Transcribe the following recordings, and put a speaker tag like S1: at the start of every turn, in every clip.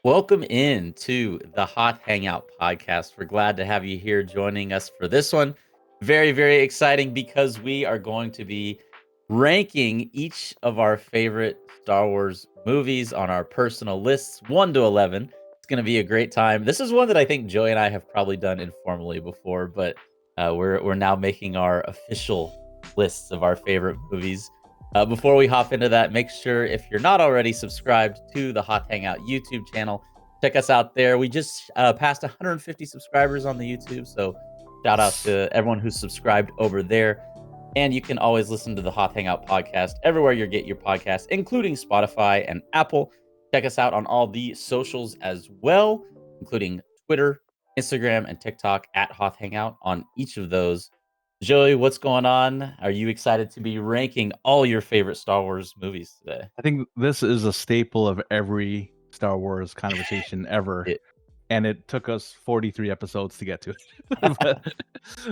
S1: Welcome in to the Hot Hangout podcast. We're glad to have you here joining us for this one. Very, very exciting because we are going to be ranking each of our favorite Star Wars movies on our personal lists, 1 to 11. It's going to be a great time. This is one that I think Joey and I have probably done informally before, but we're now making our official lists of our favorite movies. Before we hop into that, make sure if you're not already subscribed to the Hot Hangout YouTube channel, check us out there. We just passed 150 subscribers on the YouTube, so shout out to everyone who's subscribed over there. And you can always listen to the Hot Hangout podcast everywhere you get your podcasts, including Spotify and Apple. Check us out on all the socials as well, including Twitter, Instagram, and TikTok at Hot Hangout on each of those. Joey, what's going on? Are you excited to be ranking all your favorite Star Wars movies today?
S2: I think this is a staple of every Star Wars conversation ever,
S1: It-
S2: and it took us 43 episodes to get to it.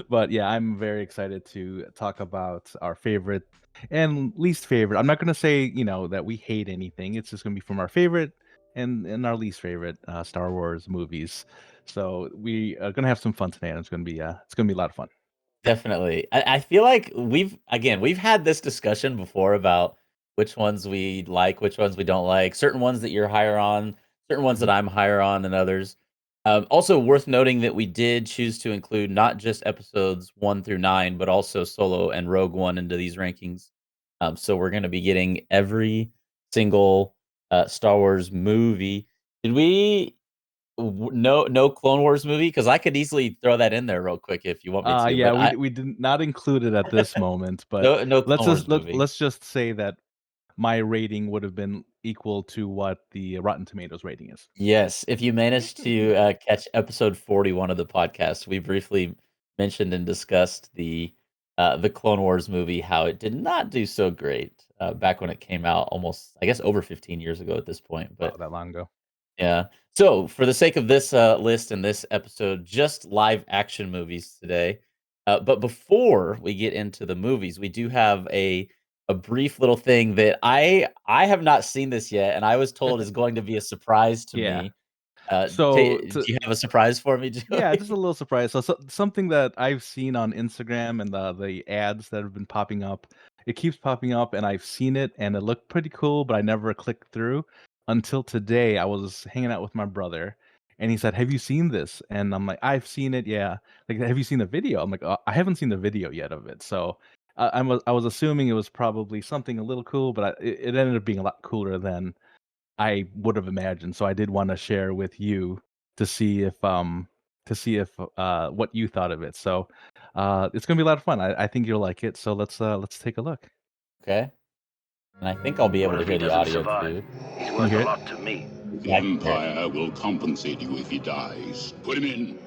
S2: but yeah, I'm very excited to talk about our favorite and least favorite. I'm not going to say, that we hate anything. It's just going to be from our favorite and our least favorite Star Wars movies. So we are going to have some fun today, and it's going to be a lot of fun.
S1: Definitely. I feel like we've had this discussion before about which ones we like, which ones we don't like, certain ones that you're higher on, certain ones that
S2: Mhm.
S1: I'm higher on than others. Also worth noting that we did choose to include not just episodes 1 through 9, but also Solo and Rogue One into these rankings. So we're going to be getting every single Star Wars movie. Did we no Clone Wars movie? Because I could easily throw that in there real quick if you want me to,
S2: Yeah,
S1: but
S2: we did not include it at this moment, but
S1: no Clone Wars movie.
S2: let's just say that my rating would have been equal to what the Rotten Tomatoes rating is.
S1: Yes, if you managed to, catch episode 41 of the podcast, we briefly mentioned and discussed the Clone Wars movie, how it did not do so great, back when it came out almost, I guess, over 15 years ago at this point,
S2: Wow,
S1: but
S2: that long ago.
S1: yeah. So, for the sake of this, list and this episode, just live action movies today. But before we get into the movies, we do have a brief little thing that I have not seen this yet, and I was told is going to be a surprise to
S2: Yeah.
S1: me.
S2: So
S1: Do you have a surprise for me,
S2: yeah, just a
S1: Joey?
S2: little surprise. So something that I've seen on Instagram and the ads that have been popping up, it keeps popping up, and I've seen it, and it looked pretty cool, but I never clicked through until today. I was hanging out with my brother, and he said, "Have you seen this?" And I'm like, "I've seen it, yeah." Like, "Have you seen the video?" I'm like, "I haven't seen the video yet of it." So I was assuming it was probably something a little cool, but it ended up being a lot cooler than I would have imagined. So I did want to share with you to see if what you thought of it. So it's gonna be a lot of fun. I think you'll like it. So let's take a look.
S1: Okay, and I think I'll be able
S3: What
S1: to
S3: if he
S1: hear the
S3: doesn't
S1: audio
S3: survive?
S1: too.
S3: He's
S2: Can you
S3: worth
S2: hear
S3: a
S2: it?
S3: lot to me.
S4: The
S1: Yeah, I can hear it.
S4: Empire will compensate you if he dies. Put him in.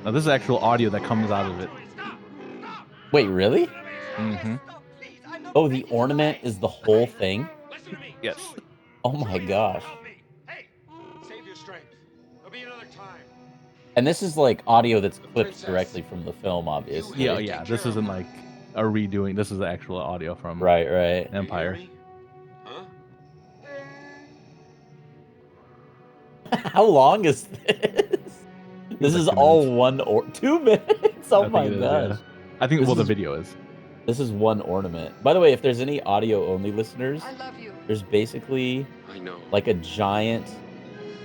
S2: Now this is actual audio that comes out of it.
S1: Wait, really?
S2: Hmm.
S1: Oh, the ornament is the whole thing?
S2: Yes.
S1: Oh my gosh.
S5: Hey, save your strength. There'll be another time.
S1: And this is, like, audio that's clipped directly from the film,
S2: Yeah,
S1: obviously.
S2: yeah. This isn't like a redoing. This is the actual audio from
S1: Right, right.
S5: You hear
S2: Empire.
S5: me? Huh?
S1: How long is this? This
S2: It's like
S1: is
S2: 2 minutes.
S1: all 1 or 2 minutes? Oh
S2: I
S1: my
S2: think it is.
S1: gosh.
S2: Yeah. I think
S1: This
S2: the
S1: is
S2: video is.
S1: this is 1 ornament. By the way, if there's any audio-only listeners,
S6: I love you.
S1: there's basically,
S5: I know.
S1: like, a giant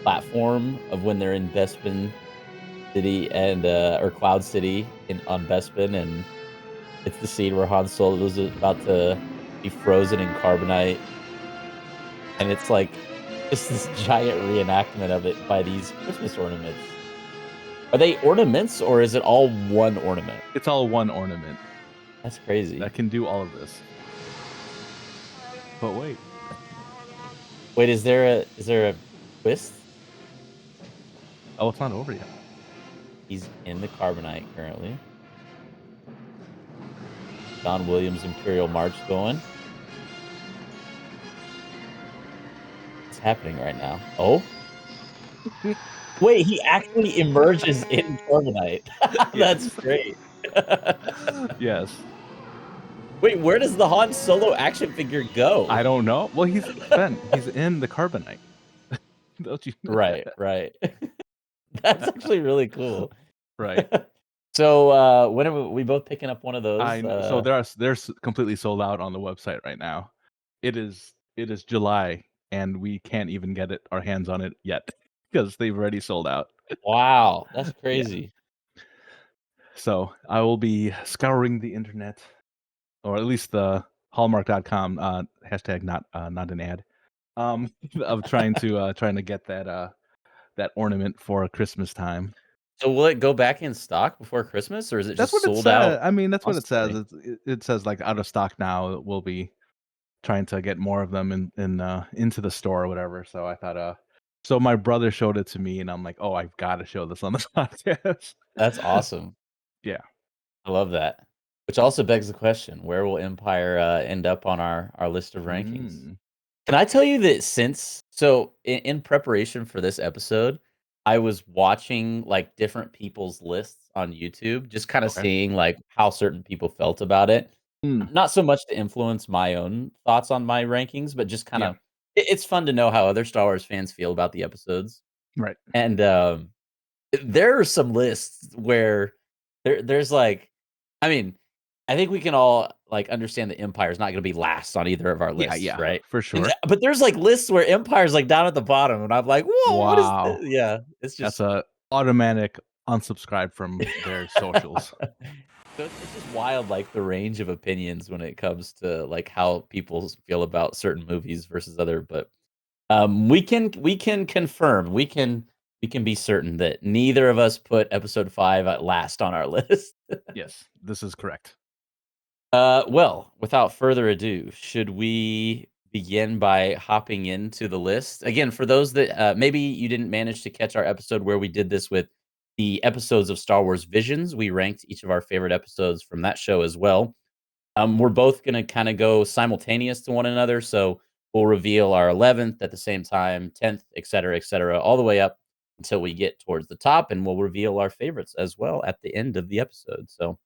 S1: platform of when they're in Bespin City and, or Cloud City on Bespin, and it's the scene where Han Solo is about to be frozen in carbonite, and it's like just this giant reenactment of it by these Christmas ornaments. Are they ornaments or is it all 1 ornament?
S2: It's all one ornament
S1: That's crazy.
S2: that can do all of this. But wait.
S1: Wait, is there a twist?
S2: Oh, it's not over yet.
S1: He's in the carbonite currently. John Williams' Imperial March going. What's happening right now? Oh? Wait, he actually emerges in carbonite. That's
S2: Yes.
S1: great.
S2: Yes.
S1: Wait, where does the Han Solo action figure go?
S2: I don't know. Well, he's in the carbonite. Don't you know
S1: Right,
S2: that?
S1: right. That's actually really cool.
S2: Right.
S1: So, when are we both picking up one of those?
S2: So they're completely sold out on the website right now. It is July, and we can't even get our hands on it yet because they've already sold out.
S1: Wow, that's
S2: Yeah.
S1: crazy.
S2: So I will be scouring the internet, or at least the Hallmark.com hashtag not an ad. Of trying to get that ornament for Christmas time.
S1: So will it go back in stock before Christmas, or is it
S2: That's
S1: just
S2: what it
S1: sold
S2: says.
S1: out
S2: I mean, that's what it says.
S1: constantly?
S2: It says like out of stock now. We'll be trying to get more of them into the store or whatever. So I thought so my brother showed it to me and I'm like, "Oh, I've got to show this on the podcast."
S1: That's awesome.
S2: Yeah.
S1: I love that. Which also begs the question, where will Empire, end up on our list of rankings?
S2: Mm.
S1: Can I tell you that in preparation for this episode, I was watching, like, different people's lists on YouTube, just kinda
S2: Okay.
S1: seeing, like, how certain people felt about it.
S2: Mm.
S1: Not so much to influence my own thoughts on my rankings, but just
S2: Yeah.
S1: kinda it's fun to know how other Star Wars fans feel about the episodes.
S2: Right.
S1: And, there are some lists where there's, like I mean, I think we can all, like, understand that Empire's not gonna be last on either of our
S2: Yeah,
S1: lists,
S2: yeah,
S1: right?
S2: for
S1: And
S2: sure.
S1: but there's, like, lists where Empire's, like, down at the bottom, and I'm like, "Whoa, what is
S2: Wow.
S1: this?" Yeah, it's
S2: That's
S1: just
S2: a automatic unsubscribe from their socials.
S1: So it's just wild, like, the range of opinions when it comes to, like, how people feel about certain movies versus other, but, we can confirm, we can be certain that neither of us put episode 5 at last on our list.
S2: Yes, this is correct.
S1: Well, without further ado, should we begin by hopping into the list? Again, for those that maybe you didn't manage to catch our episode where we did this with the episodes of Star Wars Visions, we ranked each of our favorite episodes from that show as well. We're both going to kind of go simultaneous to one another. So we'll reveal our 11th at the same time, 10th, et cetera, all the way up until we get towards the top. And we'll reveal our favorites as well at the end of the episode. So,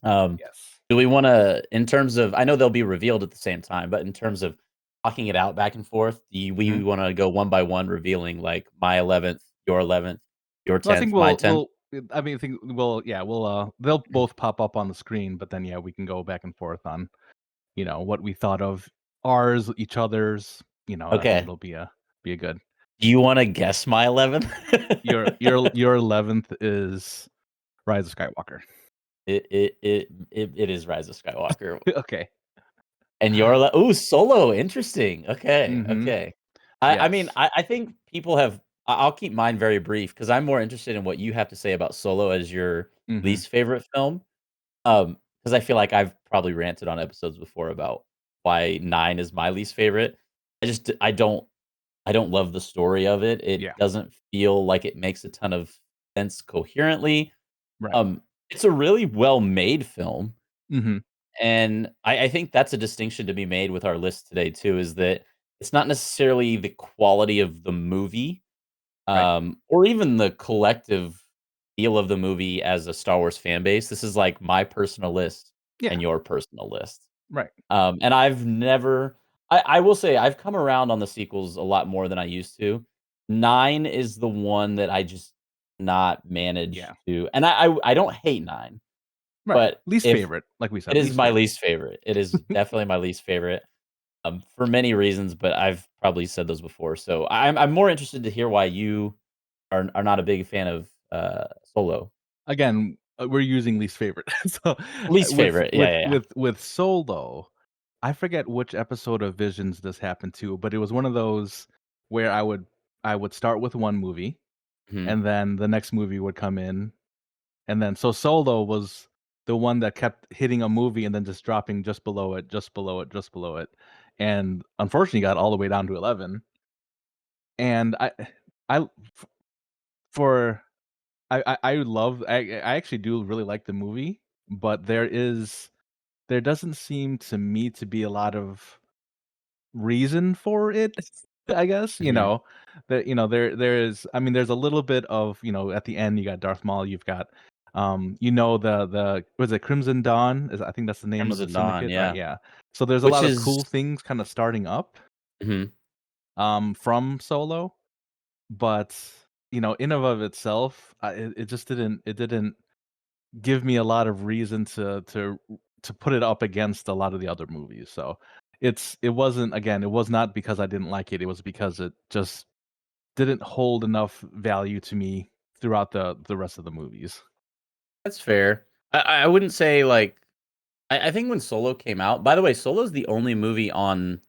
S1: um,
S2: Yes.
S1: do we want to, in terms of, I know they'll be revealed at the same time, but in terms of talking it out back and forth, we
S2: Mhm.
S1: want to go one by one, revealing like my 11th, your
S2: Well, I think
S1: 10th, my 10th?
S2: I mean, I think they'll both pop up on the screen, but then, yeah, we can go back and forth on, what we thought of ours, each other's, I think
S1: Okay.
S2: it'll be a good.
S1: Do you want to guess my 11th?
S2: Your 11th is Rise of Skywalker.
S1: It is Rise of Skywalker.
S2: Okay.
S1: And you're like, "Ooh, Solo, interesting." Okay,
S2: Mhm.
S1: okay. I mean,
S2: Yes.
S1: I think people have I'll keep mine very brief because 'cause I'm more interested in what you have to say about Solo as your
S2: Mhm.
S1: least favorite film. Because I feel like I've probably ranted on episodes before about why 9 is my least favorite. I don't love the story of it. It
S2: Yeah.
S1: doesn't feel like it makes a ton of sense coherently.
S2: Right.
S1: Um, it's a really well-made film.
S2: Mhm.
S1: And I think that's a distinction to be made with our list today too, is that it's not necessarily the quality of the movie,
S2: Right.
S1: or even the collective feel of the movie as a Star Wars fan base. This is like my personal list
S2: Yeah.
S1: and your personal list.
S2: Right.
S1: And I've never I will say I've come around on the sequels a lot more than I used to. 9 is the one that I just not managed
S2: Yeah.
S1: to and I don't hate 9,
S2: Right.
S1: but
S2: Least
S1: if
S2: favorite, like we
S1: it
S2: said,
S1: is
S2: least
S1: my
S2: favorite.
S1: least favorite. It is definitely my least favorite, for many reasons, but I've probably said those before. So I'm more interested to hear why you are not a big fan of, Solo.
S2: Again, we're using least favorite. So,
S1: Least favorite. Yeah, yeah, yeah.
S2: with Solo, I forget which episode of Visions this happened to, but it was one of those where I would start with one movie,
S1: Mhm.
S2: and then the next movie would come in, and then so Solo was the one that kept hitting a movie and then just dropping just below it, just below it, just below it, and unfortunately got all the way down to 11. And I for I love I actually do really like the movie, but there doesn't seem to me to be a lot of reason for it, I guess,
S1: Mhm.
S2: that, there is, I mean, there's a little bit of, at the end, you got Darth Maul, you've got, The was it Crimson Dawn? I think that's the name of the
S1: Crimson Dawn,
S2: syndicate, right?
S1: yeah.
S2: Yeah. So there's a
S1: Which
S2: lot of
S1: is
S2: cool things kind of starting up
S1: Mhm.
S2: from Solo, but in and of itself, it just didn't give me a lot of reason to put it up against a lot of the other movies. So it was not because I didn't like it. It was because it just didn't hold enough value to me throughout the rest of the movies.
S1: That's fair. I wouldn't say, like I think when Solo came out, by the way, Solo's the only movie on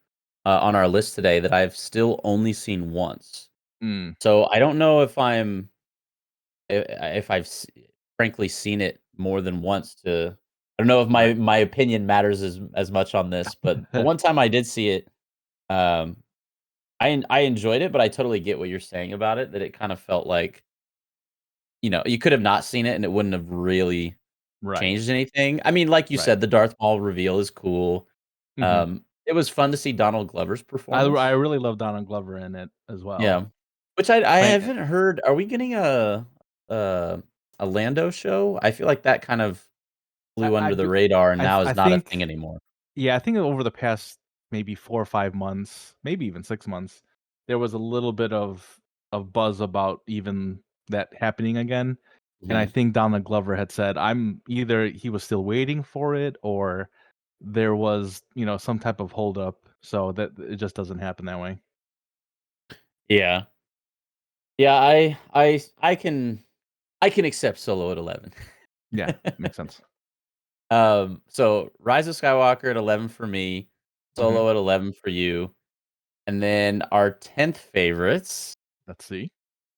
S1: our list today that I've still only seen once.
S2: Mm,
S1: So I don't know if I've frankly seen it more than once to I don't know if
S2: right.
S1: my opinion matters as much on this, but the one time I did see it, um, I enjoyed it, but I totally get what you're saying about it, that it kind of felt like, you could have not seen it and it wouldn't have really
S2: Right.
S1: changed anything. I mean, like you
S2: Right.
S1: said, the Darth Maul reveal is cool.
S2: Mhm.
S1: It was fun to see Donald Glover's
S2: I
S1: performance.
S2: really love Donald Glover in it as well.
S1: Yeah. Which I
S2: Playing
S1: haven't heard. Are we getting a a Lando show? I feel like that kind of
S2: I
S1: flew
S2: I
S1: under the
S2: do
S1: radar and
S2: I th
S1: now
S2: I
S1: is not a
S2: think
S1: thing anymore.
S2: yeah, I think over the past maybe 4 or 5 months, maybe even 6 months, there was a little bit of buzz about even that happening again, and I
S1: Mhm.
S2: think Donald Glover had said, I'm either he was still waiting for it or there was, some type of hold up, so that it just doesn't happen that way.
S1: Yeah. Yeah, I can accept Solo at 11.
S2: Yeah, makes sense.
S1: So Rise of Skywalker at 11 for me,
S2: Mhm.
S1: Solo at 11 for you, and then our 10th favorites
S2: Let's see.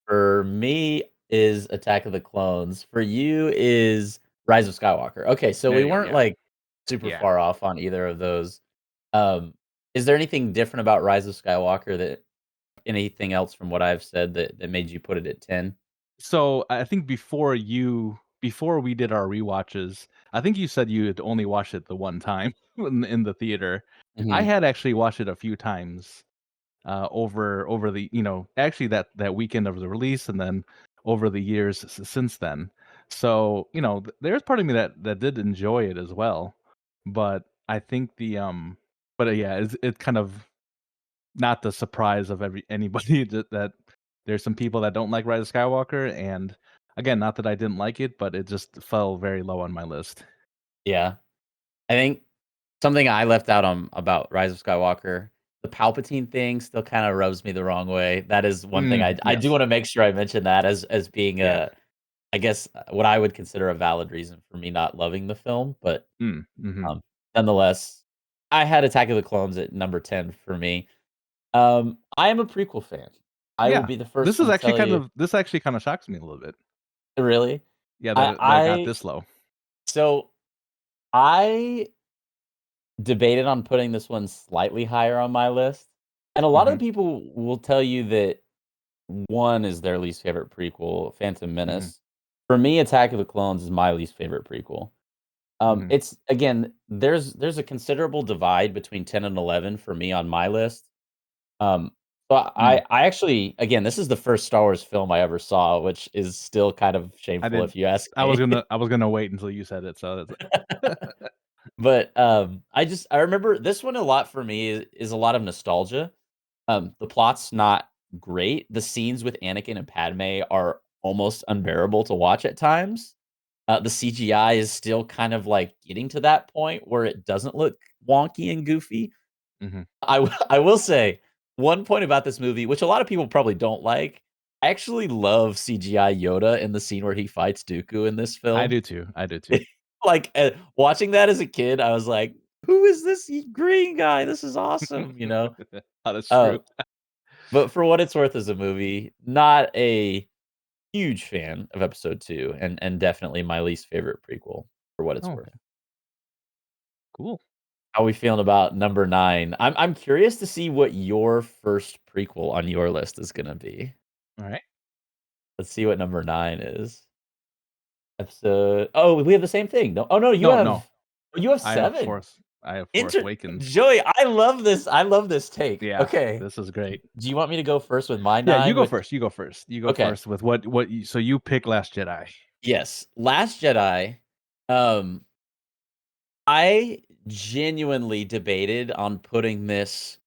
S1: for me is Attack of the Clones. For you is Rise of Skywalker. Okay, so
S2: There
S1: we
S2: you go,
S1: weren't,
S2: yeah.
S1: like, super
S2: Yeah.
S1: far off on either of those. Um, is there anything different about Rise of Skywalker that anything else from what I've said that made you put it at 10?
S2: So, I think before we did our rewatches, I think you said you had only watched it the one time in the theater. I
S1: Mhm.
S2: had actually watched it a few times, over the actually that weekend of the release and then over the years since then. So, there's part of me that did enjoy it as well, but I think yeah, it's kind of not the surprise of anybody that there's some people that don't like Rise of Skywalker, and again, not that I didn't like it, but it just fell very low on my list.
S1: Yeah. I think something I left out on about Rise of Skywalker, the Palpatine thing still kinda rubs me the wrong way. That is one thing I do
S2: Yes.
S1: wanna make sure I mention that as being
S2: Yeah.
S1: I guess, what I would consider a valid reason for me not loving the film, but,
S2: Mhm.
S1: um, nonetheless, I had Attack of the Clones at number 10 for me. I am a prequel fan. I will
S2: Yeah.
S1: be the first one to tell you.
S2: This actually kinda shocks me a little bit.
S1: Really?
S2: Yeah,
S1: I
S2: that it got
S1: I
S2: this low.
S1: so, I debated on putting this one slightly higher on my list, and a lot of
S2: Mhm.
S1: the people will tell you that 1 is their least favorite prequel, Phantom
S2: Mhm.
S1: Menace. For me, Attack of the Clones is my least favorite prequel.
S2: Mhm.
S1: It's again, there's a considerable divide between 10 and 11 for me on my list. Um, so
S2: Mm.
S1: I actually again, this is the first Star Wars film I ever saw, which is still kind of
S2: I
S1: shameful
S2: did
S1: if you ask me.
S2: I was gonna wait until you said it, so that's
S1: But, I remember this one a lot for me is a lot of nostalgia. The plot's not great. The scenes with Anakin and Padme are almost unbearable to watch at times. The CGI is still kind of, like, getting to that point where it doesn't look wonky and goofy.
S2: Mhm.
S1: I will say, one point about this movie, which a lot of people probably don't like, I actually love CGI Yoda in the scene where he fights Dooku in this
S2: I
S1: film.
S2: do too, I do too.
S1: Like, watching that as a kid, I was like, "Who is this green guy? This is awesome," you know?
S2: Oh, that's
S1: Uh,
S2: true.
S1: but for what it's worth as a movie, not a huge fan of episode 2 and definitely my least favorite prequel for what it's
S2: Oh,
S1: worth.
S2: okay, cool.
S1: How we feeling about number 9? I'm curious to see what your first prequel on your list is gonna be.
S2: Alright.
S1: Let's see what number 9 is. Oh, we have the same thing. No, oh, no,
S2: No, no.
S1: you have
S2: I have
S1: 7.
S2: Force
S1: Inter
S2: Awakens.
S1: Joey, I love this take.
S2: Yeah,
S1: Okay.
S2: this is great.
S1: Do you want me to go first with my
S2: Yeah, you
S1: 9?
S2: go
S1: Which
S2: first, you go first. You go
S1: okay.
S2: first with what you so you pick Last Jedi.
S1: Yes, Last Jedi, um, I genuinely debated on putting this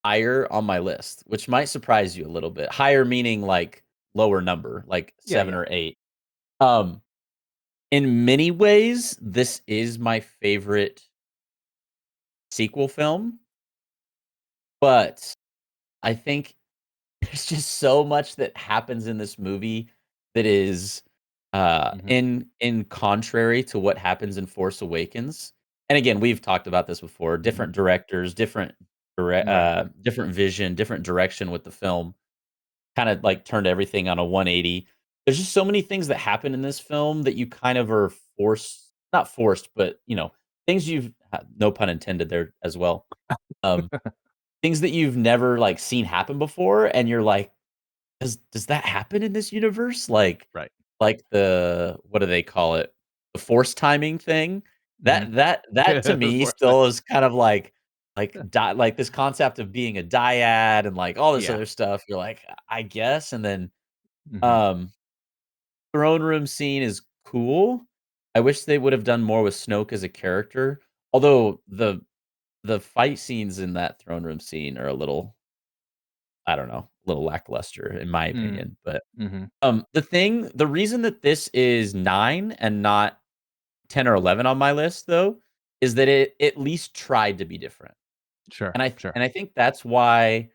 S1: higher on my list, which might surprise you a little bit. Higher meaning, like, lower number, like
S2: Yeah,
S1: 7
S2: yeah.
S1: or 8. Um, in many ways, this is my favorite sequel film, but I think there's just so much that happens in this movie that is,
S2: Mhm.
S1: in contrary to what happens in Force Awakens. And again, we've talked about this before,
S2: Mhm.
S1: different directors,
S2: Right.
S1: different vision, different direction with the film, kinda, like, turned everything on a 180. There's just so many things that happen in this film that you kind of are forced, not forced, but, things you've no pun intended there as well. Um, things that you've never, like, seen happen before, and you're like, does that happen in this universe?
S2: Right.
S1: Like the what do they call it? The force timing thing?
S2: Mhm.
S1: That to
S2: The
S1: me
S2: force thing.
S1: still is kind of like this concept of being a dyad and, like, all this
S2: Yeah.
S1: other stuff. You're like, "I guess," and then,
S2: Mhm.
S1: um, throne room scene is cool. I wish they would have done more with Snoke as a character, although the fight scenes in that throne room scene are a little, I don't know, a little lackluster in my
S2: Mm.
S1: opinion, but
S2: Mhm.
S1: the reason that this is 9 and not 10 or 11 on my list, though, is that it at least tried to be different.
S2: Sure, sure.
S1: And I think that's why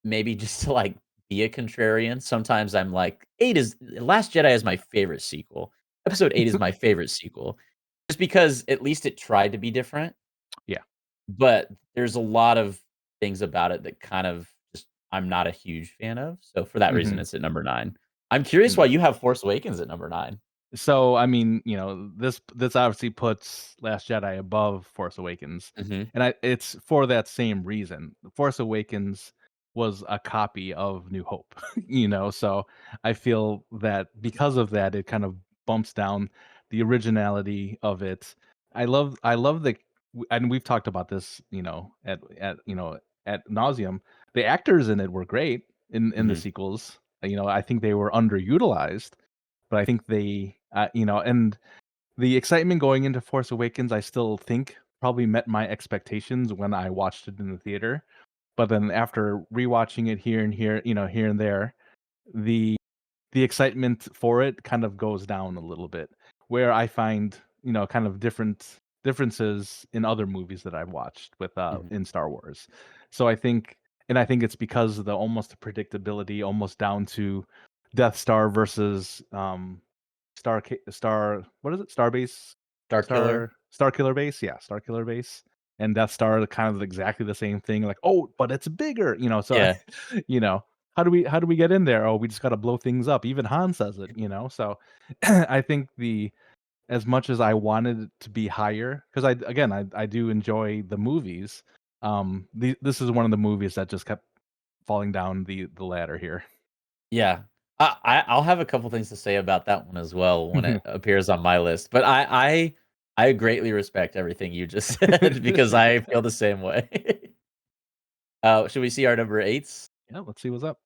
S1: maybe just to, like, be a contrarian, sometimes I'm like, 8 is Last Jedi is my favorite sequel. Episode 8 is my favorite sequel, just because at least it tried to be different,
S2: Yeah.
S1: but there's a lot of things about it that kind of just I'm not a huge fan of, so for that reason,
S2: Mhm.
S1: it's at number 9. I'm curious why
S2: Mm.
S1: you have Force Awakens at number 9.
S2: So, I mean, this obviously puts Last Jedi above Force Awakens,
S1: Mhm,
S2: and it's for that same reason. Force Awakens was a copy of New Hope, so I feel that because of that, it kind of bumps down the originality of it. I love and we've talked about this, at nauseum. The actors in it were great in the
S1: mhm,
S2: sequels. I think they were underutilized, but I think and the excitement going into Force Awakens, I still think probably met my expectations when I watched it in the theater. But then after rewatching it here and there, the the excitement for it kind of goes down a little bit. Where I find, kind of differences in other movies that I've watched with
S1: mhm.
S2: in Star Wars. So I think it's because of the almost predictability, almost down to Death Star versus Star what is it?
S1: Star Killer?
S2: Star Killer Base? Yeah, Star Killer Base. And Death Star are kind of exactly the same thing, like, "Oh, but it's bigger," so,
S1: Yeah,
S2: you know, how do we get in there? "Oh, we just gotta blow things up." Even Han says it. So, I think as much as I wanted it to be higher, 'cause I do enjoy the movies, this is one of the movies that just kept falling down the ladder here.
S1: yeah. I'll have a couple things to say about that one as well when it appears on my list, but I greatly respect everything you just said because I feel the same way. Should we see our number 8s?
S2: Yeah, let's see what's up.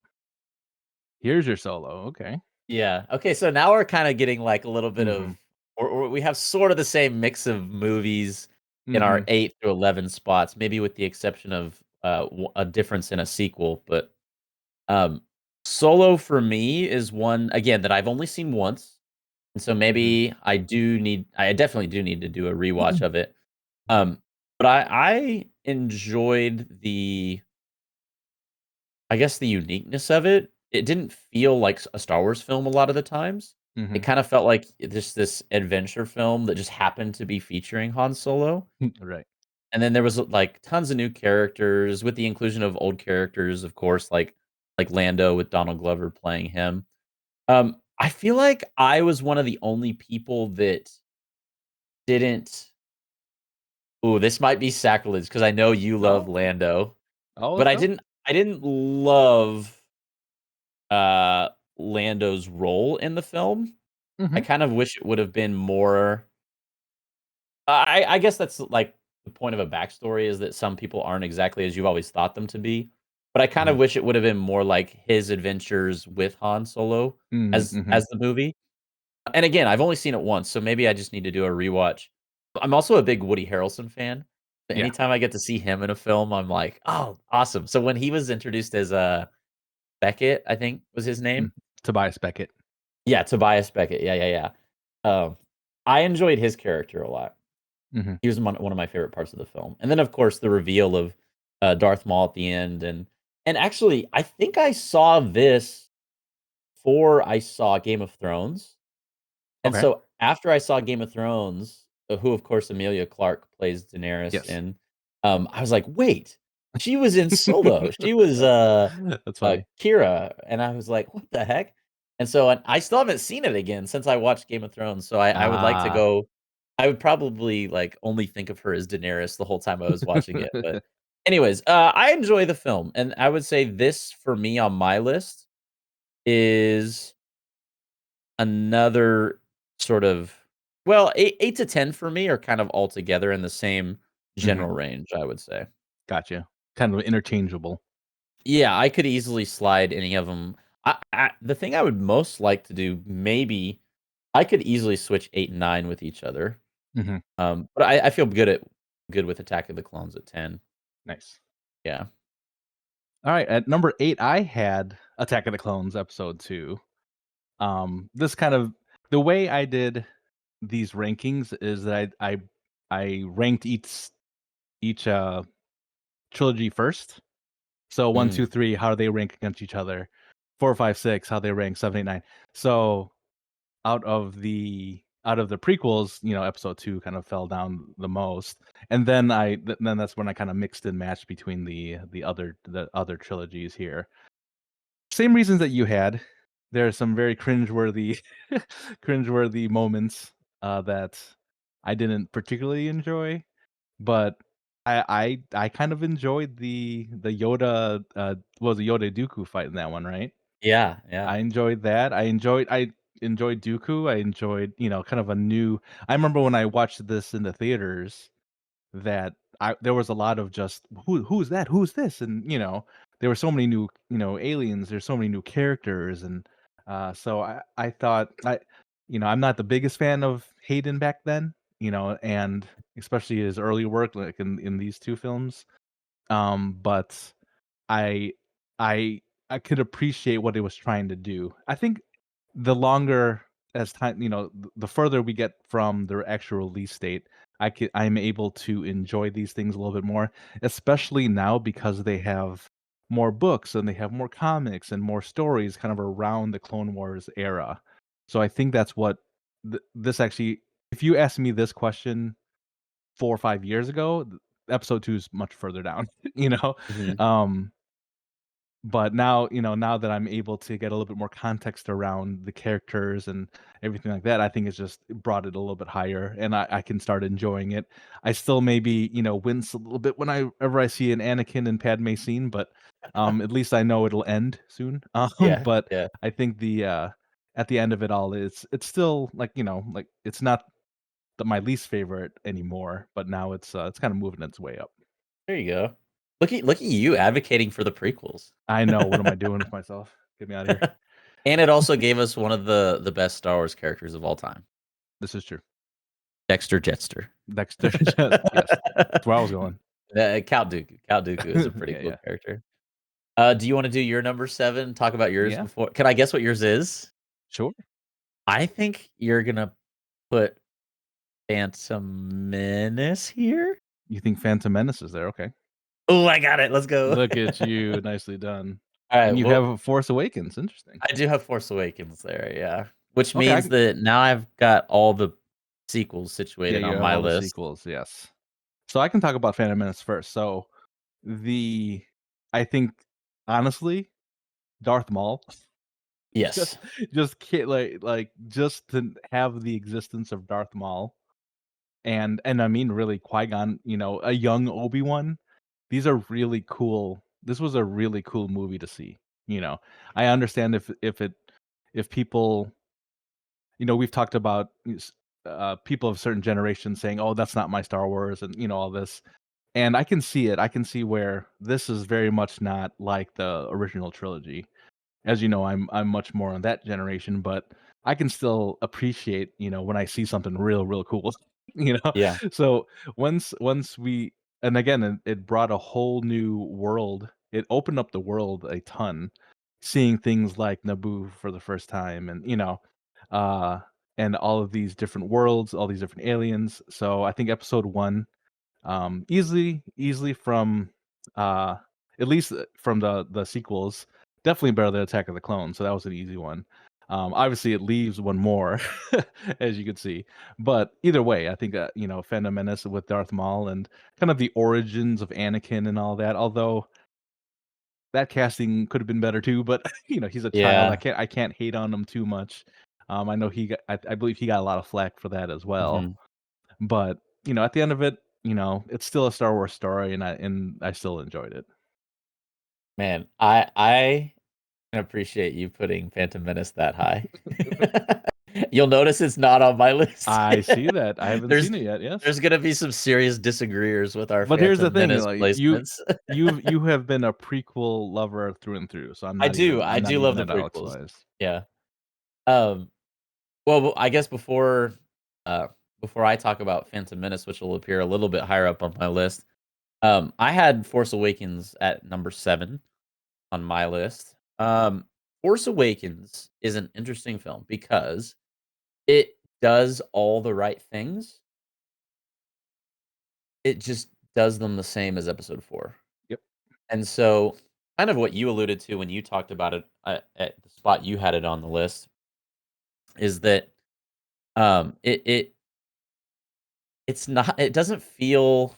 S2: Here's your solo, okay.
S1: Yeah. Okay, so now we're kinda getting, like, a little bit
S2: Mhm,
S1: of or we have sort of the same mix of movies in our
S2: mhm,
S1: 8 through 11 spots, maybe with the exception of, a difference in a sequel, but, um, Solo for me is one, again, that I've only seen once, and so
S2: mhm.
S1: maybe I definitely do need to do a rewatch of it. But I enjoyed I guess, the uniqueness of it. It didn't feel like a Star Wars film a lot of the times. It
S2: Mhm.
S1: kinda felt like just this adventure film that just happened to be featuring Han Solo,
S2: Right.
S1: and then there was, like, tons of new characters with the inclusion of old characters, of course, like Lando with Donald Glover playing him. I feel like I was one of the only people that didn't ooh, this might be sacrilege because I know you love
S2: Oh,
S1: Lando,
S2: oh,
S1: but
S2: let's go.
S1: I didn't love, uh, Lando's role in the film. I
S2: Mhm.
S1: kind of wish it would have been more I guess that's, like, the point of a backstory is that some people aren't exactly as you've always thought them to be, but I kind of
S2: Mhm.
S1: wish it would have been more like his adventures with Han Solo
S2: Mhm, mhm.
S1: as the movie. And again, I've only seen it once, so maybe I just need to do a rewatch. I'm also a big Woody Harrelson fan. So
S2: Yeah.
S1: anytime I get to see him in a film, I'm like, "Oh, awesome." So when he was introduced as, Beckett, I think was his name?
S2: Mm. Tobias Beckett.
S1: Yeah, Tobias Beckett. Yeah, yeah, yeah. I enjoyed his character a lot.
S2: Mhm.
S1: He was one of my favorite parts of the film. And then, of course, the reveal of, Darth Maul at the end, and actually, I think I saw this before I saw Game of Thrones. And
S2: Okay.
S1: so after I saw Game of Thrones, who of course Emilia Clarke plays Daenerys
S2: Yes.
S1: in, I was like, "Wait, she was in Solo. She was,
S2: That's funny.
S1: Kira," and I was like, "What the heck?" And so I still haven't seen it again since I watched Game of Thrones, so I would like to
S2: Ah.
S1: go. I would probably, like, only think of her as Daenerys the whole time I was watching it, but anyways, I enjoy the film, and I would say this for me on my list is another sort of, well, 8 to 10 for me are kind of all together in the same
S2: Mhm.
S1: general range, I would say.
S2: Gotcha. Kind of interchangeable.
S1: Yeah, I could easily slide any of them. The thing I would most like to do, maybe I could easily switch 8 and 9 with each other.
S2: Mhm.
S1: But I feel good with Attack of the Clones at 10.
S2: Nice.
S1: Yeah.
S2: Alright, at number 8, I had Attack of the Clones Episode 2. This kind of the way I did these rankings is that I ranked each trilogy first. So 1,
S1: Mm,
S2: 2, 3, how do they rank against each other? 4, 5, 6, how they rank, 7, 8, 9. So out of the prequels, episode 2 kind of fell down the most. And then then that's when I kind of mixed and matched between the other trilogies here. Same reasons that you had. There are some very cringeworthy cringeworthy moments that I didn't particularly enjoy, but I kind of enjoyed the Yoda what was the Yoda Dooku fight in that one, right?
S1: yeah, yeah.
S2: I enjoyed that. I enjoyed Dooku. I enjoyed, kind of a new I remember when I watched this in the theaters that there was a lot of just, "Who's that? Who's this?" And, there were so many new, aliens, there's so many new characters, and, so I thought I'm not the biggest fan of Hayden back then, and especially his early work, like, in these 2 films, but I I I could appreciate what it was trying to do. I think the longer as time, the further we get from their actual release date, I'm able to enjoy these things a little bit more, especially now because they have more books and they have more comics and more stories kind of around the Clone Wars era. So I think that's what this actually. If you asked me this question 4 or 5 years ago, episode 2 is much further down, you know?
S1: Mhm.
S2: Um, but now that I'm able to get a little bit more context around the characters and everything like that, I think it's just brought it a little bit higher, and I can start enjoying it. I still maybe, wince a little bit whenever I see an Anakin and Padme scene, but, at least I know it'll end soon.
S1: Yeah,
S2: But
S1: yeah.
S2: I think at the end of it all, it's still like, like, it's not my least favorite anymore, but now it's kinda moving its way up.
S1: There you go. Look at you advocating for the prequels.
S2: I know, what am I doing with myself? Get me out of here.
S1: And it also gave us one of the best Star Wars characters of all time,
S2: This is true.
S1: Dexter Jettster.
S2: Dexter, yes, that's where I was going.
S1: Count Dooku. Count Dooku is a pretty
S2: Yeah,
S1: cool
S2: yeah.
S1: character. Do you wanna do your number 7? Talk about yours
S2: Yeah,
S1: before, can I guess what yours is?
S2: sure.
S1: I think you're gonna put Phantom Menace here?
S2: You think Phantom Menace is there, okay.
S1: Oh, I got it, let's go.
S2: Look at you, nicely done. And
S1: Alright,
S2: you
S1: well,
S2: have Force Awakens, interesting.
S1: I do have Force Awakens there, yeah, which
S2: Okay,
S1: means that now I've got all the sequels
S2: yeah,
S1: situated
S2: you
S1: on
S2: have
S1: my
S2: all the
S1: list.
S2: sequels, yes. So I can talk about Phantom Menace first. So, the I think, honestly, Darth Maul, just
S1: Yes.
S2: just can't just to have the existence of Darth Maul and I mean really Qui-Gon, a young Obi-Wan, these are really cool. This was a really cool movie to see, you know. I understand if people, we've talked about people of certain generations saying, "Oh, that's not my Star Wars," and all this. And I can see it. I can see where this is very much not like the original trilogy. As you know, I'm much more on that generation, but I can still appreciate, when I see something real cool, you know?
S1: Yeah.
S2: So once we and again, it brought a whole new world. It opened up the world a ton, seeing things like Naboo for the first time uh, and all of these different worlds, all these different aliens. So I think episode 1, easily from, uh, at least from the sequels, definitely better than Attack of the Clones, so that was an easy one. Obviously, it leaves one more, as you can see, but either way, I think, Phantom Menace with Darth Maul and kind of the origins of Anakin and all that, although that casting could have been better too, but, he's a child, I
S1: Yeah.
S2: can't hate on him too much. I know I believe he got a lot of flack for that as well.
S1: Mhm.
S2: But, at the end of it, it's still a Star Wars story, and I still enjoyed it.
S1: Man, I can appreciate you putting Phantom Menace that high. You'll notice it's not on my list.
S2: I see that. I haven't
S1: There's
S2: seen it yet, yes.
S1: there's gonna be some serious disagreeers with our
S2: But here's the
S1: Phantom
S2: thing,
S1: Menace
S2: like,
S1: placements.
S2: you have been a prequel lover through and through, so
S1: I
S2: I'm not
S1: do love
S2: even
S1: the
S2: at Alex
S1: prequels.
S2: Wise.
S1: Yeah. Um, well, I guess uh, before I talk about Phantom Menace, which will appear a little bit higher up on my list, I had Force Awakens at number 7 on my list. Force Awakens is an interesting film because it does all the right things. It just does them the same as Episode 4.
S2: Yep.
S1: And so, kind of what you alluded to when you talked about it at the spot you had it on the list is that it doesn't feel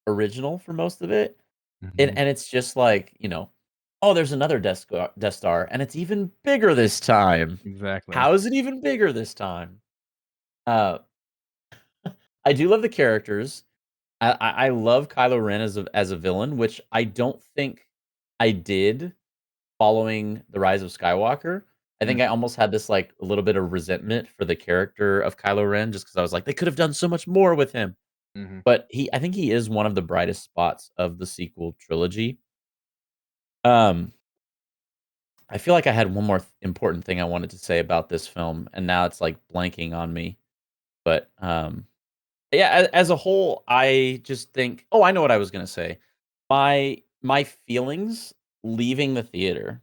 S1: original for most of it. And
S2: Mhm.
S1: and it's just like, oh, there's another Death Star, and it's even bigger this time.
S2: Exactly.
S1: How is it even bigger this time? Uh, I do love the characters. I love Kylo Ren as a villain, which I don't think I did following The Rise of Skywalker. I think
S2: Mm,
S1: I almost had this, like, a little bit of resentment for the character of Kylo Ren just because I was like, "They could have done so much more with him."
S2: mhm.
S1: But I think he is one of the brightest spots of the sequel trilogy. Um, I feel like I had one more important thing I wanted to say about this film, and now it's, like, blanking on me. But, yeah, as a whole, I just think I know what I was gonna say. My feelings leaving the theater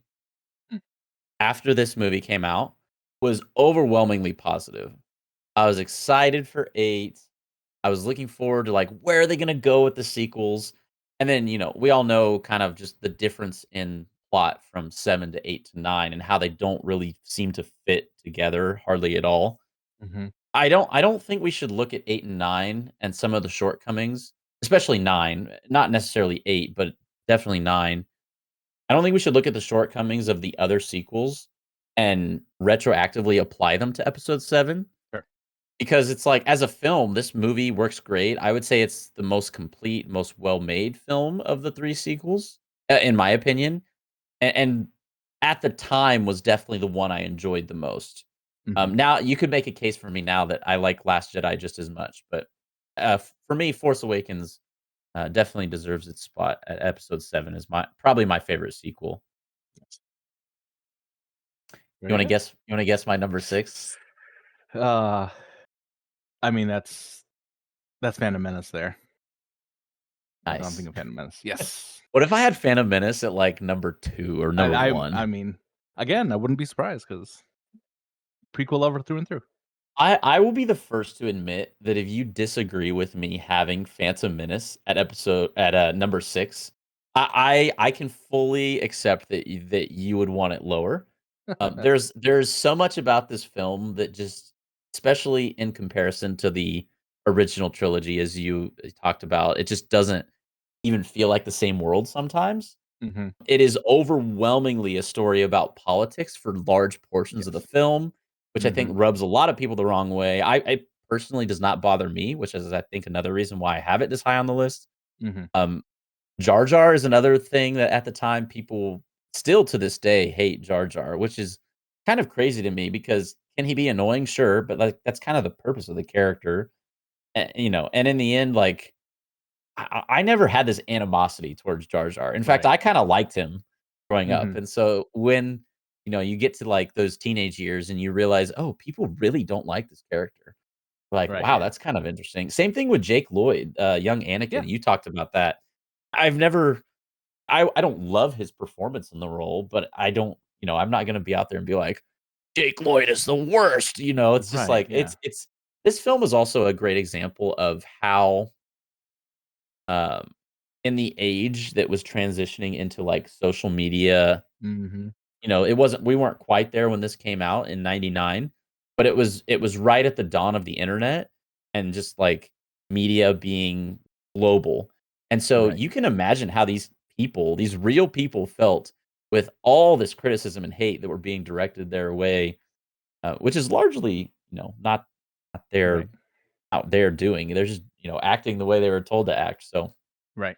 S2: Mm,
S1: after this movie came out was overwhelmingly positive. I was excited for 8. I was looking forward to, like, where are they gonna go with the sequels? And then, we all know kind of just the difference in plot from 7 to 8 to 9 and how they don't really seem to fit together hardly at all.
S2: mhm.
S1: I don't think we should look at 8 and 9 and some of the shortcomings, especially 9, not necessarily 8, but definitely 9. I don't think we should look at the shortcomings of the other sequels and retroactively apply them to episode 7
S2: Sure.
S1: because it's like as a film, this movie works great. I would say it's the most complete, most well-made film of the 3 sequels, in my opinion, and at the time was definitely the one I enjoyed the most.
S2: Mhm.
S1: Now you could make a case for me now that I like Last Jedi just as much, but, for me, Force Awakens, definitely deserves its spot at episode 7 is probably my favorite sequel. You
S2: Very
S1: wanna
S2: good.
S1: guess you wanna guess my number 6?
S2: Uh, I mean, that's Phantom Menace there. That's what I'm
S1: Nice.
S2: thinking of, Phantom Menace. Yes.
S1: What if I had Phantom Menace at, like, number 2 or number
S2: I
S1: 1?
S2: mean, again, I wouldn't be surprised because prequel lover through and through.
S1: I will be the first to admit that if you disagree with me having Phantom Menace at number 6, I can fully accept that you would want it lower. There's so much about this film that just especially in comparison to the original trilogy as you talked about, it just doesn't even feel like the same world sometimes.
S2: Mhm.
S1: It is overwhelmingly a story about politics for large portions of the
S2: Yes.
S1: film, which I think
S2: Mhm.
S1: rubs a lot of people the wrong way. I personally does not bother me, which is I think another reason why I have it this high on the list.
S2: Mhm.
S1: Um, Jar Jar is another thing that at the time people still to this day hate Jar Jar, which is kind of crazy to me because can he be annoying? Sure, but like that's kind of the purpose of the character. And in the end, like I never had this animosity towards Jar Jar. In fact,
S2: Right.
S1: I kinda liked him growing up,
S2: Mhm.
S1: and so when you get to like those teenage years and you realize, oh, people really don't like this character. Like,
S2: Right,
S1: wow,
S2: yeah.
S1: that's kind of interesting. Same thing with Jake Lloyd, young
S2: Yeah.
S1: Anakin. You talked about that. I've never I don't love his performance in the role, but I don't, I'm not gonna be out there and be like, Jake Lloyd is the worst. It's just
S2: Right,
S1: like
S2: yeah.
S1: it's this film is also a great example of how um in the age that was transitioning into like social media.
S2: Mhm.
S1: We weren't quite there when this came out in '99, but it was right at the dawn of the internet and just like media being global. And so
S2: Right,
S1: you can imagine how these real people felt with all this criticism and hate that were being directed their way, which is largely, not
S2: right,
S1: their out there doing. They're just, acting the way they were told to act. So
S2: right.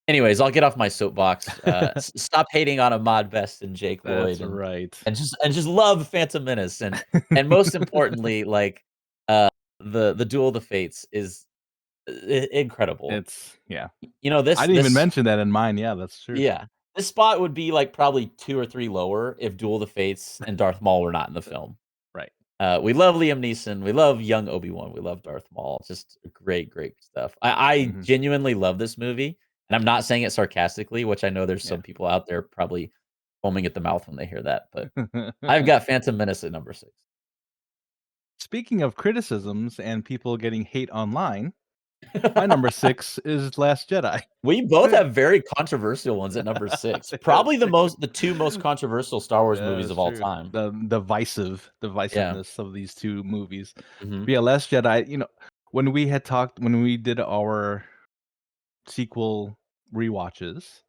S1: anyways, I'll get off my soapbox. Stop hating on Ahmad Best and Jake
S2: That's
S1: Lloyd, and
S2: right.
S1: just love Phantom Menace, and most importantly, like the Duel of the Fates is incredible.
S2: It's yeah. I
S1: This
S2: didn't even
S1: this
S2: mention that in mine, yeah, that's true.
S1: yeah, this spot would be like probably 2 or 3 lower if Duel of the Fates and Darth Maul were not in the film.
S2: Right.
S1: We love Liam Neeson. We love young Obi-Wan. We love Darth Maul. Just great, great stuff. I
S2: Mhm.
S1: genuinely love this movie, and I'm not saying it sarcastically, which I know there's
S2: Yeah.
S1: some people out there probably foaming at the mouth when they hear that, but I've got Phantom Menace at number 6.
S2: Speaking of criticisms and people getting hate online, my number 6 is Last Jedi.
S1: We both have very controversial ones at number 6.
S2: That's
S1: Probably the 2 most controversial Star Wars
S2: Yeah,
S1: movies
S2: that's
S1: of all
S2: true.
S1: time.
S2: The
S1: Yeah.
S2: divisiveness of these 2 movies.
S1: Mhm.
S2: But yeah, Last Jedi, when we did our sequel rewatches,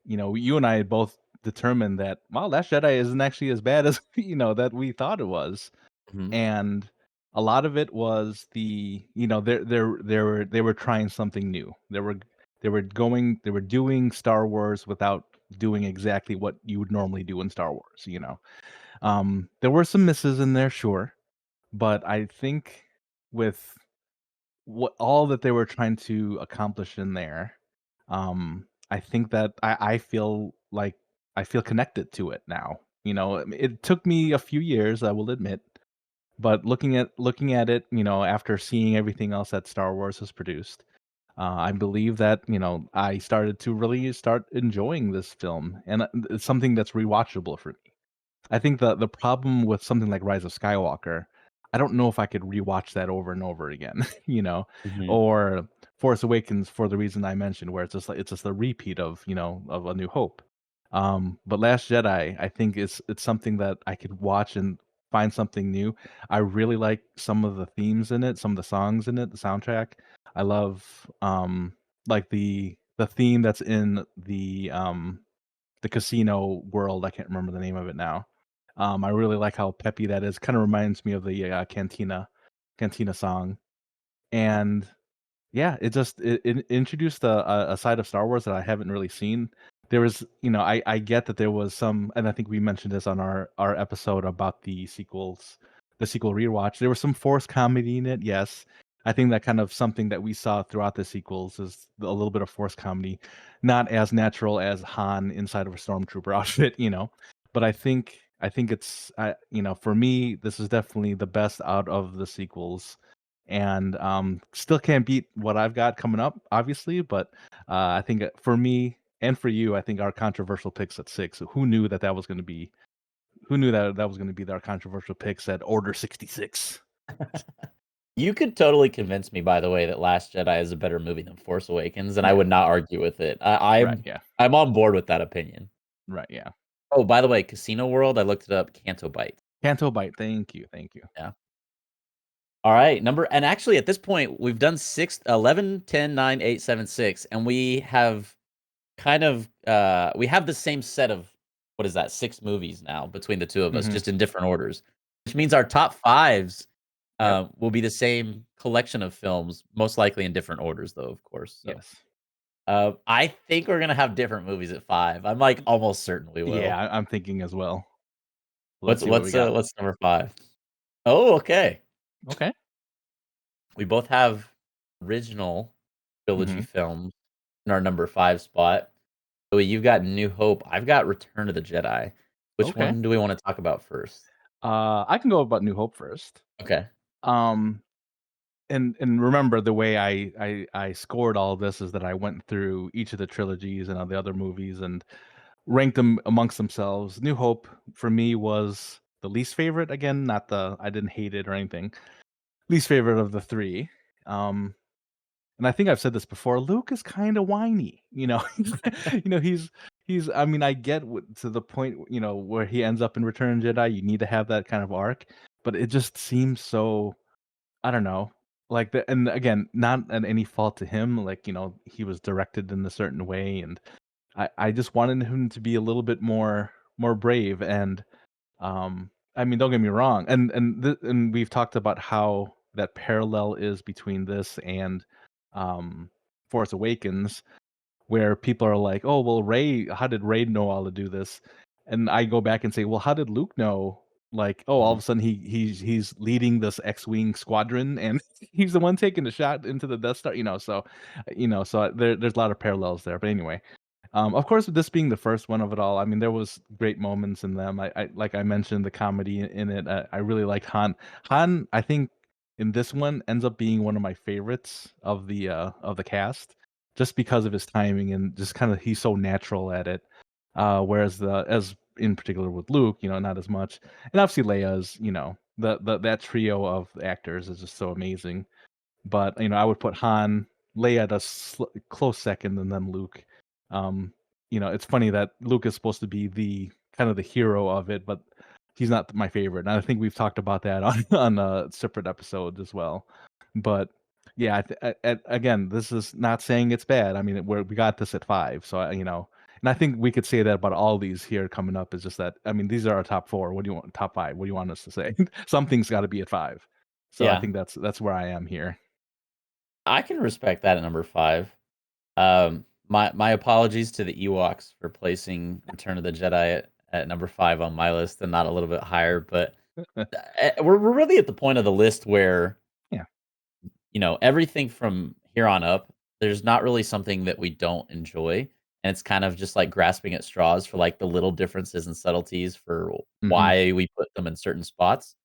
S2: you and I had both determined that, wow, Last Jedi isn't actually as bad as, that we thought it was.
S1: Mhm.
S2: And a lot of it was they were trying something new. They were doing Star Wars without doing exactly what you would normally do in Star Wars. There were some misses in there, sure, but I think with what all that they were trying to accomplish in there, I think that I feel like I feel connected to it now. It took me a few years, I will admit, but looking at it, after seeing everything else that Star Wars has produced, I believe that I started to really start enjoying this film, and it's something that's rewatchable for me. I think the problem with something like Rise of Skywalker, I don't know if I could rewatch that over and over again,
S1: Mhm.
S2: or Force Awakens for the reason I mentioned, where it's just a repeat of A New Hope. But Last Jedi, I think it's something that I could watch and find something new. I really like some of the themes in it, some of the songs in it, the soundtrack. I love like the theme that's in the casino world. I can't remember the name of it now. I really like how peppy that is. Kind of reminds me of the Cantina song. And yeah, it introduced a side of Star Wars that I haven't really seen. There was, I get that there was some, and I think we mentioned this on our episode about the sequel rewatch. There was some forced comedy in it, yes. I think that kind of something that we saw throughout the sequels is a little bit of forced comedy, not as natural as Han inside of a stormtrooper outfit. But I think for me, this is definitely the best out of the sequels, and still can't beat what I've got coming up, obviously. But I think for me and for you, I think our controversial picks at 6. Who knew that was going to be? Who knew that was going to be our controversial picks at Order 66?
S1: You could totally convince me, by the way, that Last Jedi is a better movie than Force Awakens, and I
S2: Yeah.
S1: would not argue with it. I
S2: Right.
S1: I'm
S2: Yeah.
S1: I'm on board with that opinion.
S2: Right. Yeah.
S1: Oh, by the way, Casino World, I looked it up, Canto Bite.
S2: Canto Bite. Thank you. Thank you.
S1: Yeah. All right, and actually at this point, we've done 6, 11, 10, 9, 8, 7, 6, and we have we have the same set of, what is that, 6 movies now between the 2 of us,
S2: Hmm.
S1: just in different orders, which means our top 5s,
S2: Yep.
S1: will be the same collection of films, most likely in different orders, though, of course, so,
S2: Yes.
S1: I think we're gonna have different movies at 5. I'm, like, almost certain we
S2: Yeah,
S1: will.
S2: I'm thinking as well. Let's
S1: What's
S2: see what we
S1: what's,
S2: got.
S1: what's number 5? Oh, okay.
S2: Okay.
S1: We both have original trilogy
S2: Hmm.
S1: films in our number 5 spot. So you've got New Hope. I've got Return of the Jedi. Which
S2: Okay.
S1: one do we wanna talk about first?
S2: I can go about New Hope first.
S1: Okay.
S2: Um, and remember the way I scored all of this is that I went through each of the trilogies and all the other movies and ranked them amongst themselves. New Hope for me was the least favorite. Again, not the I didn't hate it or anything. Least favorite of the three. Um, and I think I've said this before. Luke is kind of whiny. He's. I mean, I get to the point where he ends up in Return of the Jedi. You need to have that kind of arc, but it just seems so. I don't know. Like the and again, not at any fault to him. Like he was directed in a certain way, and I just wanted him to be a little bit more brave. And I mean, don't get me wrong. And we've talked about how that parallel is between this and um Force Awakens, where people are like, "Oh, well, Ray, how did Ray know all to do this?" And I go back and say, "Well, how did Luke know?" Like, oh, all of
S1: Mhm.
S2: a sudden he's leading this X-wing squadron, and he's the one taking the shot into the Death Star. So there's a lot of parallels there. But anyway, of course, with this being the first one of it all, I mean, there was great moments in them. I like I mentioned the comedy in it. I really liked Han. Han, I think in this one ends up being one of my favorites of the cast, just because of his timing and just kind of he's so natural at it. Whereas as in particular with Luke, not as much. And obviously Leia's, the that trio of actors is just so amazing. But I would put Han, Leia at a close second, and then Luke. Um, it's funny that Luke is supposed to be the kind of the hero of it, but he's not my favorite. And I think we've talked about that on on a separate episode as well. But yeah, again, this is not saying it's bad. I mean, we got this at 5, so and I think we could say that about all these here coming up. Is just that I mean, these are our top 4. What do you want? Top 5? What do you want us to say? Something's got to be at 5. So I
S1: Yeah.
S2: think that's where I am here.
S1: I can respect that at number 5. My apologies to the Ewoks for placing Return of the Jedi at number 5 on my list and not a little bit higher, but, we're really at the point of the list where,
S2: Yeah.
S1: everything from here on up, there's not really something that we don't enjoy, and it's kind of just, like, grasping at straws for, like, the little differences and subtleties for
S2: Mhm,
S1: why we put them in certain spots.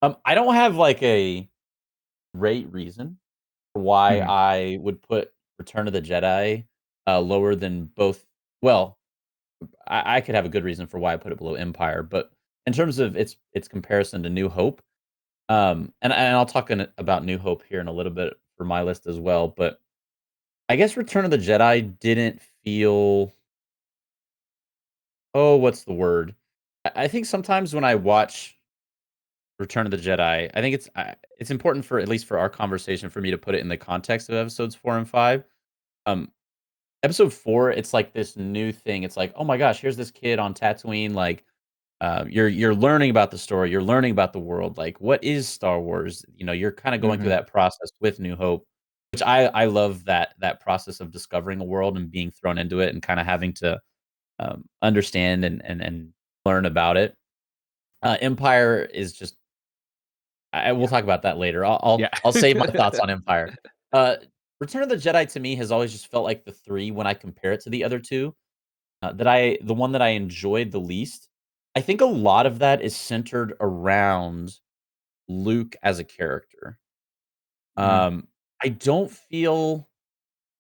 S1: I don't have, like, a great reason why
S2: mhm,
S1: I would put Return of the Jedi, lower than both. Well, I could have a good reason for why I put it below Empire, but in terms of its comparison to New Hope, and I'll talk about New Hope here in a little bit for my list as well, but I guess Return of the Jedi didn't feel. Oh, what's the word? I think sometimes when I watch Return of the Jedi, I think it's important for at least for our conversation for me to put it in the context of episodes 4 and 5. Um, Episode 4, it's like this new thing. It's like, "Oh my gosh, here's this kid on Tatooine, like, you're learning about the story, you're learning about the world, like, what is Star Wars?" You're kinda going through
S2: mhm.
S1: that process with New Hope, which I love that process of discovering a world and being thrown into it and kinda having to, understand and learn about it. Empire is just we'll
S2: Yeah,
S1: talk about that later. I'll
S2: yeah.
S1: I'll save my thoughts on Empire. Uh, Return of the Jedi to me has always just felt like the 3 when I compare it to the other 2. The one that I enjoyed the least, I think a lot of that is centered around Luke as a character.
S2: Mm,
S1: Um, I don't feel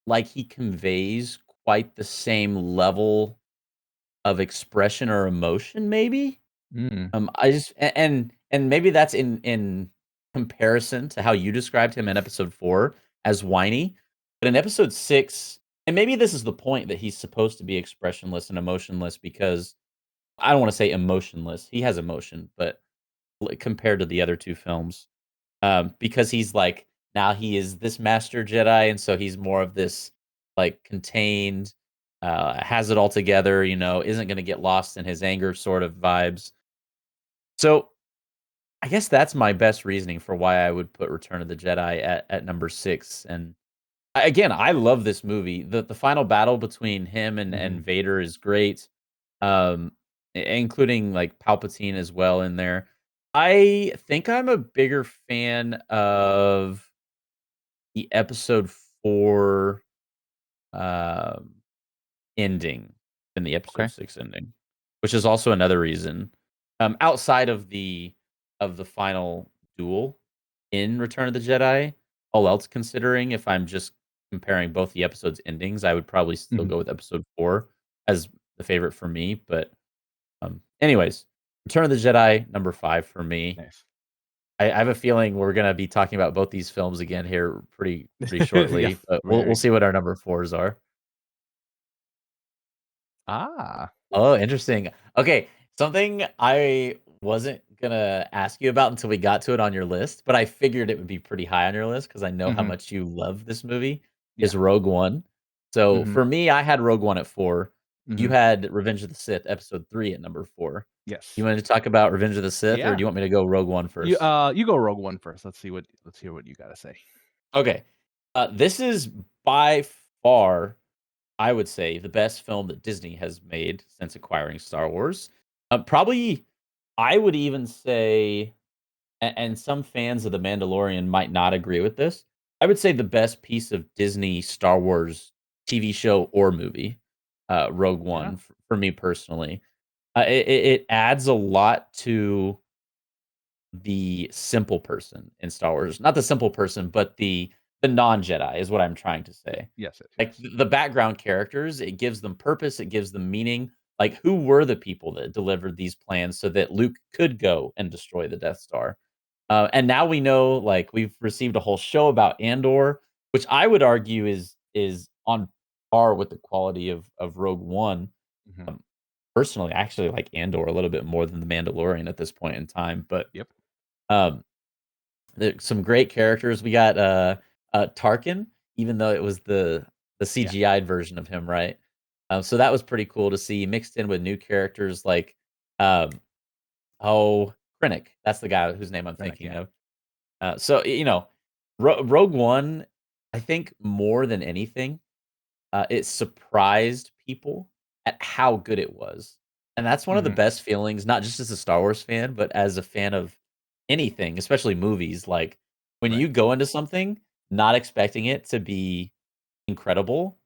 S1: like he conveys quite the same level of expression or emotion, maybe.
S2: mm,
S1: I just and maybe that's in comparison to how you described him in episode 4 as whiny, but in episode 6, and maybe this is the point that he's supposed to be expressionless and emotionless because I don't wanna say emotionless, he has emotion, but compared to the other 2 films, because he's like now he is this master Jedi, and so he's more of this, like, contained, has it all together, isn't gonna get lost in his anger sort of vibes. So I guess that's my best reasoning for why I would put Return of the Jedi at number 6, and again, I love this movie. The final battle between him and
S2: mhm.
S1: Vader is great, including, like, Palpatine as well in there. I think I'm a bigger fan of the episode 4, um, ending than the episode
S2: Okay.
S1: 6 ending. which is also another reason. Outside of the final duel in Return of the Jedi, all else considering, if I'm just comparing both the episodes' endings, I would probably still
S2: Mhm.
S1: go with episode 4 as the favorite for me. But anyways, Return of the Jedi, number 5 for me.
S2: Nice.
S1: I have a feeling we're gonna be talking about both these films again here pretty
S2: Yes,
S1: shortly, but we'll
S2: very.
S1: see what our number 4s are.
S2: Ah.
S1: Oh, interesting. Okay, something I wasn't gonna ask you about until we got to it on your list, but I figured it would be pretty high on your list because I know how
S2: Mhm.
S1: much you love this movie,
S2: Yeah.
S1: is Rogue One. So
S2: Mhm.
S1: for me, I had Rogue One at 4. You
S2: Mhm.
S1: had Revenge of the Sith Episode 3 at number 4. You
S2: Yes.
S1: wanted to talk about Revenge of the Sith, or do
S2: Yeah.
S1: you want me to go Rogue One
S2: You
S1: first?
S2: you go Rogue One first. Let's hear what you gotta say.
S1: Okay. This is by far, I would say, the best film that Disney has made since acquiring Star Wars. Probably, I would even say, and some fans of The Mandalorian might not agree with this. I would say the best piece of Disney Star Wars TV show or movie, Rogue
S2: Yeah.
S1: One, for me personally. It adds a lot to the simple person in Star Wars. Not the simple person, but the non-Jedi is what I'm trying to say.
S2: Yes, yes,
S1: Like,
S2: yes.
S1: the background characters, it gives them purpose, it gives them meaning. Like, who were the people that delivered these plans so that Luke could go and destroy the Death Star? And now we know, like, we've received a whole show about Andor, which I would argue is on par with the quality of Rogue One.
S2: Mhm.
S1: Um, Personally, I actually like Andor a little bit more than The Mandalorian at this point in time, but
S2: Yep.
S1: um, there's some great characters. We got Tarkin, even though it was the
S2: Yeah.
S1: CGI'd version of him, right? So that was pretty cool to see mixed in with new characters like um, oh, Krennic. That's the guy whose name I'm
S2: Rennick,
S1: thinking
S2: yeah.
S1: of. Rogue One, I think more than anything, it surprised people at how good it was. And that's one of the
S2: Mhm.
S1: best feelings, not just as a Star Wars fan, but as a fan of anything, especially movies. Like, when
S2: Right.
S1: you go into something not expecting it to be incredible,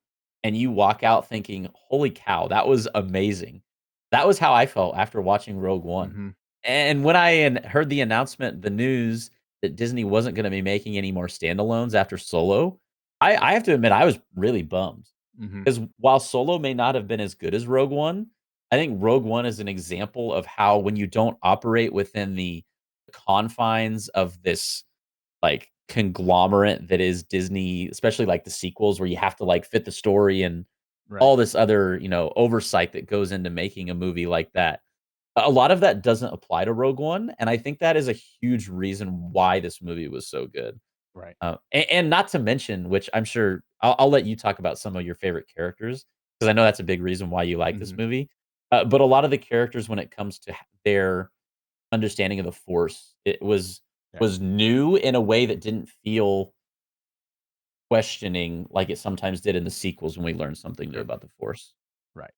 S1: and you walk out thinking, "Holy cow, that was amazing." That was how I felt after watching Rogue One.
S2: Mhm.
S1: And when heard the announcement, the news that Disney wasn't gonna be making any more standalones after Solo, I have to admit I was really bummed.
S2: Mhm.
S1: 'Cause while Solo may not have been as good as Rogue One, I think Rogue One is an example of how when you don't operate within the confines of this, like, conglomerate that is Disney, especially, like, the sequels where you have to, like, fit the story and
S2: Right.
S1: all this other, oversight that goes into making a movie like that. A lot of that doesn't apply to Rogue One, and I think that is a huge reason why this movie was so good.
S2: Right.
S1: And not to mention, which I'm sure I'll let you talk about some of your favorite characters, because I know that's a big reason why you like this
S2: Mhm.
S1: movie. But a lot of the characters, when it comes to their understanding of the Force, it was
S2: Yeah.
S1: was new in a way that didn't feel questioning like it sometimes did in the sequels when we learned something new
S2: Sure.
S1: about the Force.
S2: Right.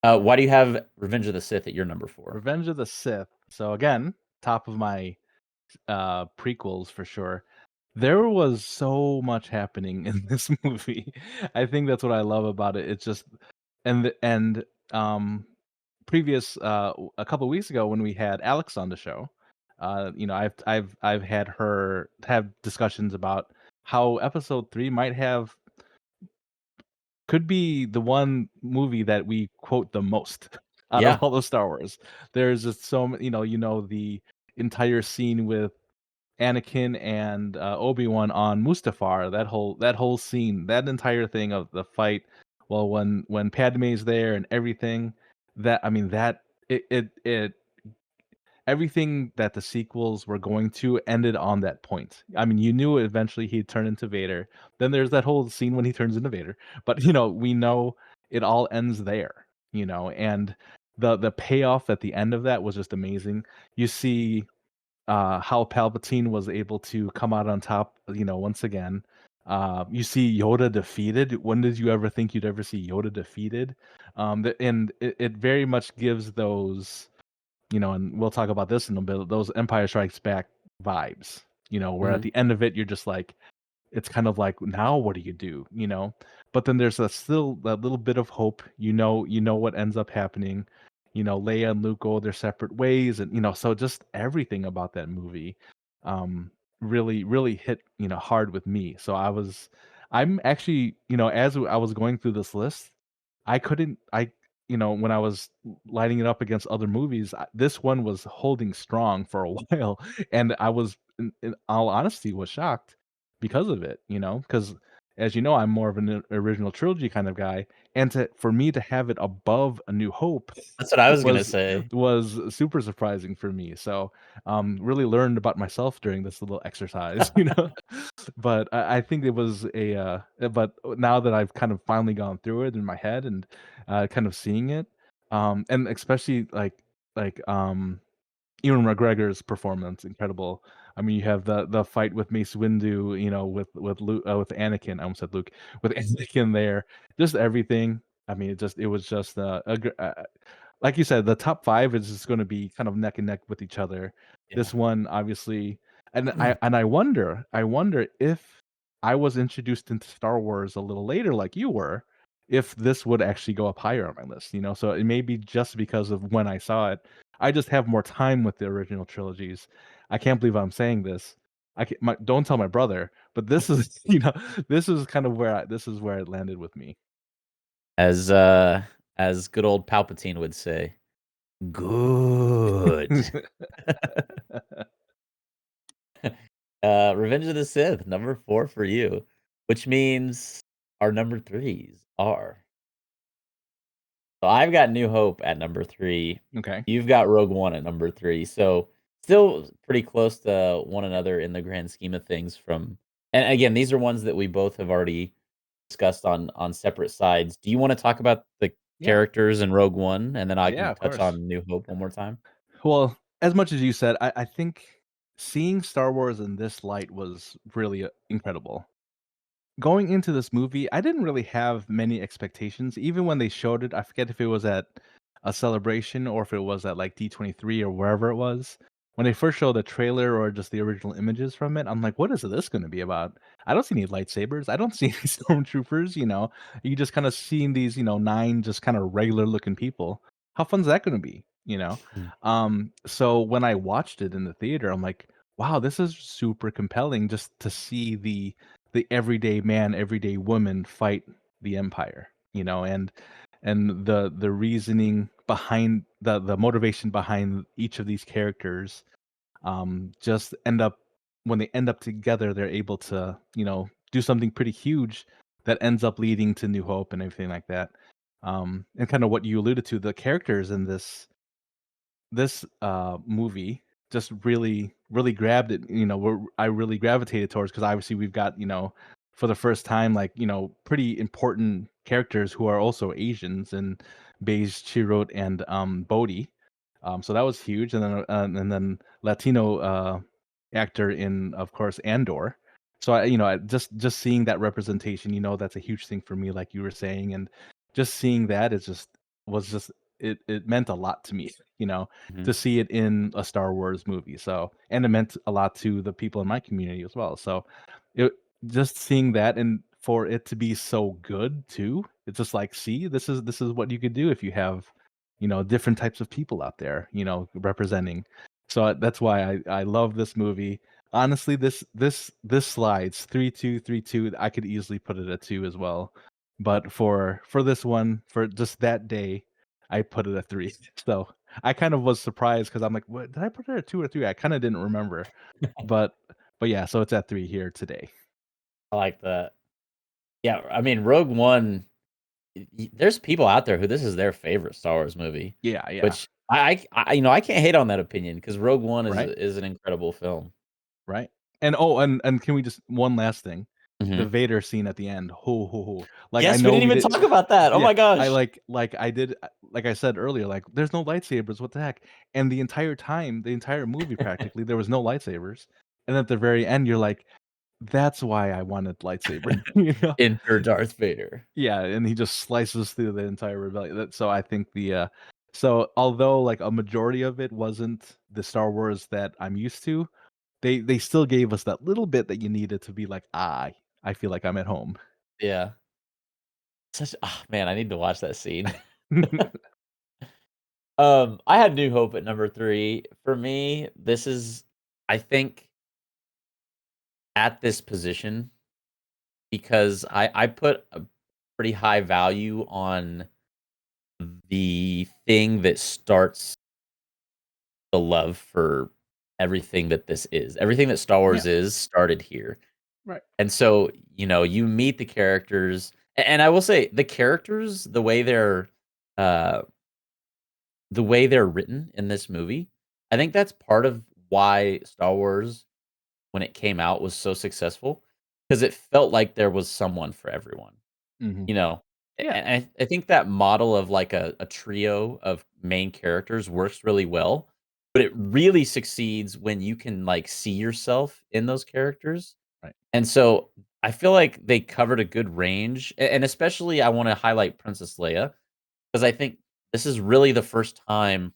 S1: Why do you have Revenge of the Sith at your number 4?
S2: Revenge of the Sith. So again, top of my prequels for sure. There was so much happening in this movie. I think that's what I love about it. It's just and previous a couple weeks ago when we had Alex on the show, I've had her have discussions about how episode 3 might have could be the one movie that we quote the most out of
S1: Yeah.
S2: all the Star Wars. There's just so many, the entire scene with Anakin and Obi-Wan on Mustafar, that whole scene, that entire thing of the fight, well, when Padme's there and everything, that I mean that it everything that the sequels were going to ended on that point. I mean, you knew eventually he'd turn into Vader. Then there's that whole scene when he turns into Vader. But we know it all ends there, and the payoff at the end of that was just amazing. You see how Palpatine was able to come out on top, once again. You see Yoda defeated. When did you ever think you'd ever see Yoda defeated? And it very much gives those, and we'll talk about this in a bit, those Empire Strikes Back vibes, where at
S1: Mhm.
S2: the end of it, you're just like, it's kind of like, now what do you do, But then there's still that little bit of hope, you know what ends up happening. Leia and Luke go their separate ways, and so just everything about that movie, um, really, really hit hard with me. So I'm actually as I was going through this list, I couldn't I when I was lining it up against other movies, this one was holding strong for a while, and I was in all honesty was shocked because of it, because as you know, I'm more of an original trilogy kind of guy, and for me to have it above A New Hope
S1: That's what I was gonna
S2: was
S1: say.
S2: was super surprising for me. So, really learned about myself during this little exercise, But I think it was but now that I've kind of finally gone through it in my head and kind of seeing it, and especially like Ewan McGregor's performance, incredible. I mean, you have the fight with Mace Windu, with Anakin. I almost said Luke, with Anakin there. Just everything. I mean, it was just like you said, the top 5 is just gonna be kind of neck and neck with each other.
S1: Yeah.
S2: This one, obviously, and I wonder if I was introduced into Star Wars a little later, like you were, if this would actually go up higher on my list. So it may be just because of when I saw it. I just have more time with the original trilogies. I can't believe I'm saying this. Don't tell my brother, but this is this is kind of this is where it landed with me.
S1: As good old Palpatine would say, "Good." Revenge of the Sith, number 4 for you, which means our number 3s are so I've got New Hope at number 3.
S2: Okay.
S1: You've got Rogue One at number 3. So still pretty close to one another in the grand scheme of things and again, these are ones that we both have already discussed on separate sides. Do you wanna talk about the
S2: Yeah.
S1: characters in Rogue One, and then I
S2: Yeah,
S1: can
S2: of
S1: touch
S2: course.
S1: on New Hope one more time?
S2: Well, as much as you said, I think seeing Star Wars in this light was really incredible. Going into this movie, I didn't really have many expectations. Even when they showed it, I forget if it was at a celebration or if it was at like D23 or wherever it was. When they first showed the trailer or just the original images from it, I'm like, what is this going to be about? I don't see any lightsabers. I don't see any stormtroopers. You just kind of seeing these, 9 just kind of regular looking people. How fun is that going to be?
S1: Mm.
S2: So when I watched it in the theater, I'm like, wow, this is super compelling just to see the everyday man, everyday woman fight the empire, and the reasoning behind the motivation behind each of these characters, just end up when they end up together, they're able to, do something pretty huge that ends up leading to New Hope and everything like that. And kind of what you alluded to, the characters in this movie just really grabbed it, where I really gravitated towards, because obviously we've got, for the first time, like, pretty important characters who are also Asians, and Beige Chirrut and Bodhi. So that was huge, and then Latino actor in, of course, Andor. So just seeing that representation, that's a huge thing for me, like you were saying, and just seeing that is just was just it meant a lot to me, you know,
S1: Mhm.
S2: to see it in a Star Wars movie. So, and it meant a lot to the people in my community as well. So, it just seeing that, and for it to be so good too, it's just like, see, this is what you could do if you have, different types of people out there, representing. So that's why I love this movie. Honestly, this slides 3-2-3-2. I could easily put it at 2 as well. But for this one, for just that day, I put it at 3. So I kind of was surprised because I'm like, what, did I put it at 2 or 3? I kind of didn't remember. But but yeah, so it's at 3 here today.
S1: I like that. Yeah, I mean, Rogue One, there's people out there who this is their favorite Star Wars movie,
S2: Yeah, yeah.
S1: which I can't hate on that opinion because Rogue One
S2: Right?
S1: is an incredible film.
S2: Right. And can we just one last thing? The
S1: Mhm.
S2: Vader scene at the end. Ho ho ho. Like I
S1: Yes, we
S2: know
S1: didn't
S2: we
S1: even
S2: did.
S1: talk about that. Oh
S2: Yeah,
S1: my
S2: I
S1: gosh.
S2: like I did like I said earlier, like there's no lightsabers, what the heck? And the entire time, the entire movie practically, there was no lightsabers. And at the very end, you're like, that's why I wanted lightsaber, you know?
S1: Enter Darth Vader.
S2: Yeah, and he just slices through the entire rebellion. So I think so although like a majority of it wasn't the Star Wars that I'm used to, they still gave us that little bit that you needed to be like, I feel like I'm at home.
S1: Yeah. Man, I need to watch that scene. I had New Hope at number 3. For me, this is, I think, at this position because I put a pretty high value on the thing that starts the love for everything that this is. Everything that Star
S2: Yeah,
S1: Wars is started here.
S2: right.
S1: And so, you meet the characters, and I will say the characters, uh the way they're written in this movie, I think that's part of why Star Wars, when it came out, was so successful because it felt like there was someone for everyone.
S2: Hmm.
S1: You know,
S2: Yeah,
S1: and I think that model of, like, a trio of main characters works really well, but it really succeeds when you can, like, see yourself in those characters,
S2: right.
S1: and so, I feel like they covered a good range, and especially I wanna highlight Princess Leia, 'cause I think this is really the first time,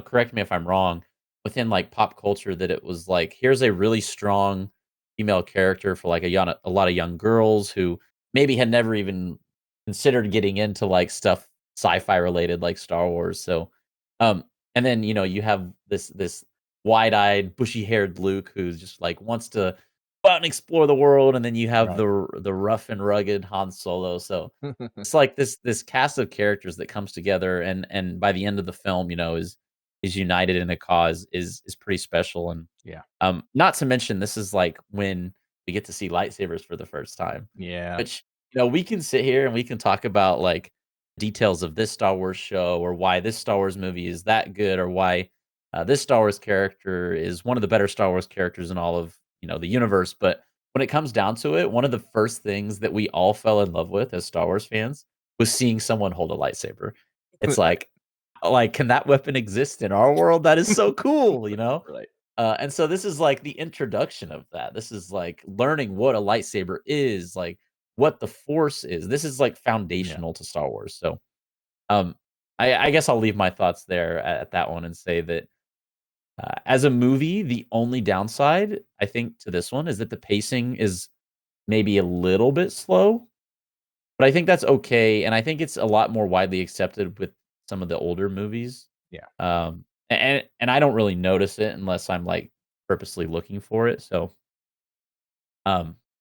S1: correct me if I'm wrong, within, like, pop culture that it was like, here's a really strong female character for, like, a lot of young girls who maybe had never even considered getting into, like, stuff sci-fi related like Star Wars, so, um, and then, you have this wide-eyed, bushy-haired Luke who's just, like, wants to go out and explore the world, and then you have
S2: Right.
S1: the rough and rugged Han Solo, so it's like this cast of characters that comes together and by the end of the film, is united in a cause is pretty special, and,
S2: Yeah.
S1: not to mention this is, like, when we get to see lightsabers for the first time,
S2: Yeah.
S1: which, we can sit here and we can talk about, like, details of this Star Wars show or why this Star Wars movie is that good or why, this Star Wars character is one of the better Star Wars characters in all of, the universe, but when it comes down to it, one of the first things that we all fell in love with as Star Wars fans was seeing someone hold a lightsaber. It's like, can that weapon exist in our world? That is so cool, you know?
S2: Right.
S1: And so this is like the introduction of that. This is like learning what a lightsaber is, like what the force is. This is like
S2: Yeah.
S1: foundational to Star Wars. So um I guess I'll leave my thoughts there at that one and say that as a movie, the only downside I think to this one is that the pacing is maybe a little bit slow, but I think that's okay, and I think it's a lot more widely accepted with some of the older movies.
S2: Yeah.
S1: And I don't really notice it unless I'm, like, purposely looking for it, so,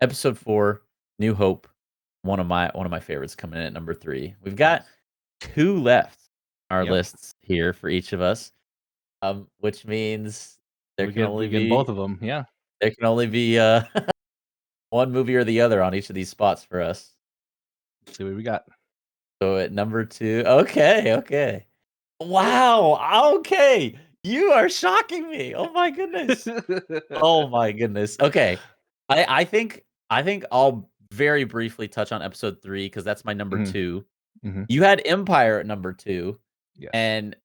S1: episode 4, New Hope, one of my favorites coming in at number 3. We've got
S2: Nice.
S1: 2 left on our
S2: Yep.
S1: lists here for each of us, which means there can only
S2: We get both
S1: be
S2: of them. Yeah.
S1: there can only be, one movie or the other on each of these spots for us.
S2: Let's see what we got.
S1: So at number 2, okay, okay. Wow, okay. You are shocking me. Oh my goodness. Oh my goodness. Okay. I think I'll very briefly touch on episode 3 because that's my number
S2: Mhm,
S1: 2.
S2: mhm.
S1: You had Empire at number 2,
S2: Yes.
S1: and,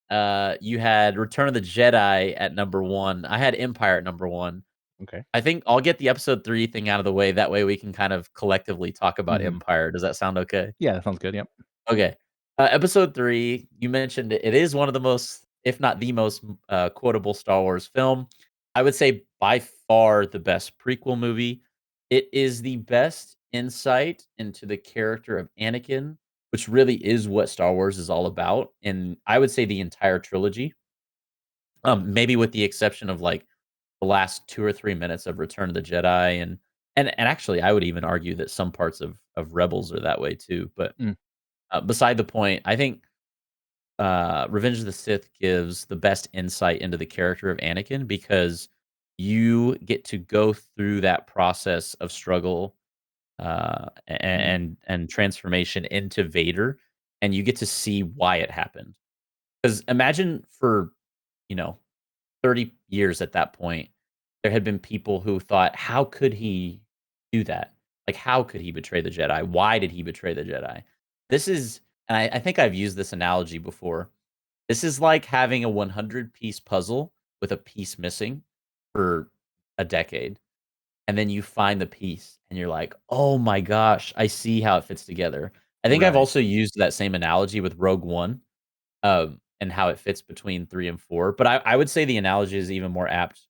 S1: you had Return of the Jedi at number 1. I had Empire at number 1.
S2: Okay.
S1: I think I'll get the episode 3 thing out of the way, that way we can kind of collectively talk about
S2: Mhm.
S1: Empire. Does that sound okay?
S2: Yeah, that sounds good. Yep.
S1: Okay. Episode 3, you mentioned it is one of the most, if not the most, quotable Star Wars film. I would say by far the best prequel movie. It is the best insight into the character of Anakin, which really is what Star Wars is all about, and I would say the entire trilogy. Maybe with the exception of, like, the last 2 or 3 minutes of Return of the Jedi, and actually, I would even argue that some parts of Rebels are that way too, but
S2: Mm,
S1: beside the point, I think, Revenge of the Sith gives the best insight into the character of Anakin because you get to go through that process of struggle,
S2: mhm.
S1: and transformation into Vader, and you get to see why it happened. Because imagine for, you know, 30 years at that point, there had been people who thought, "How could he do that? Like, how could he betray the Jedi? Why did he betray the Jedi?" This is and I think I've used this analogy before. This is like having a 100-piece puzzle with a piece missing for a decade, and then you find the piece, and you're like, "Oh my gosh, I see how it fits together." I think I've
S2: Right.
S1: also used that same analogy with Rogue One, and how it fits between 3 and 4, but I would say the analogy is even more apt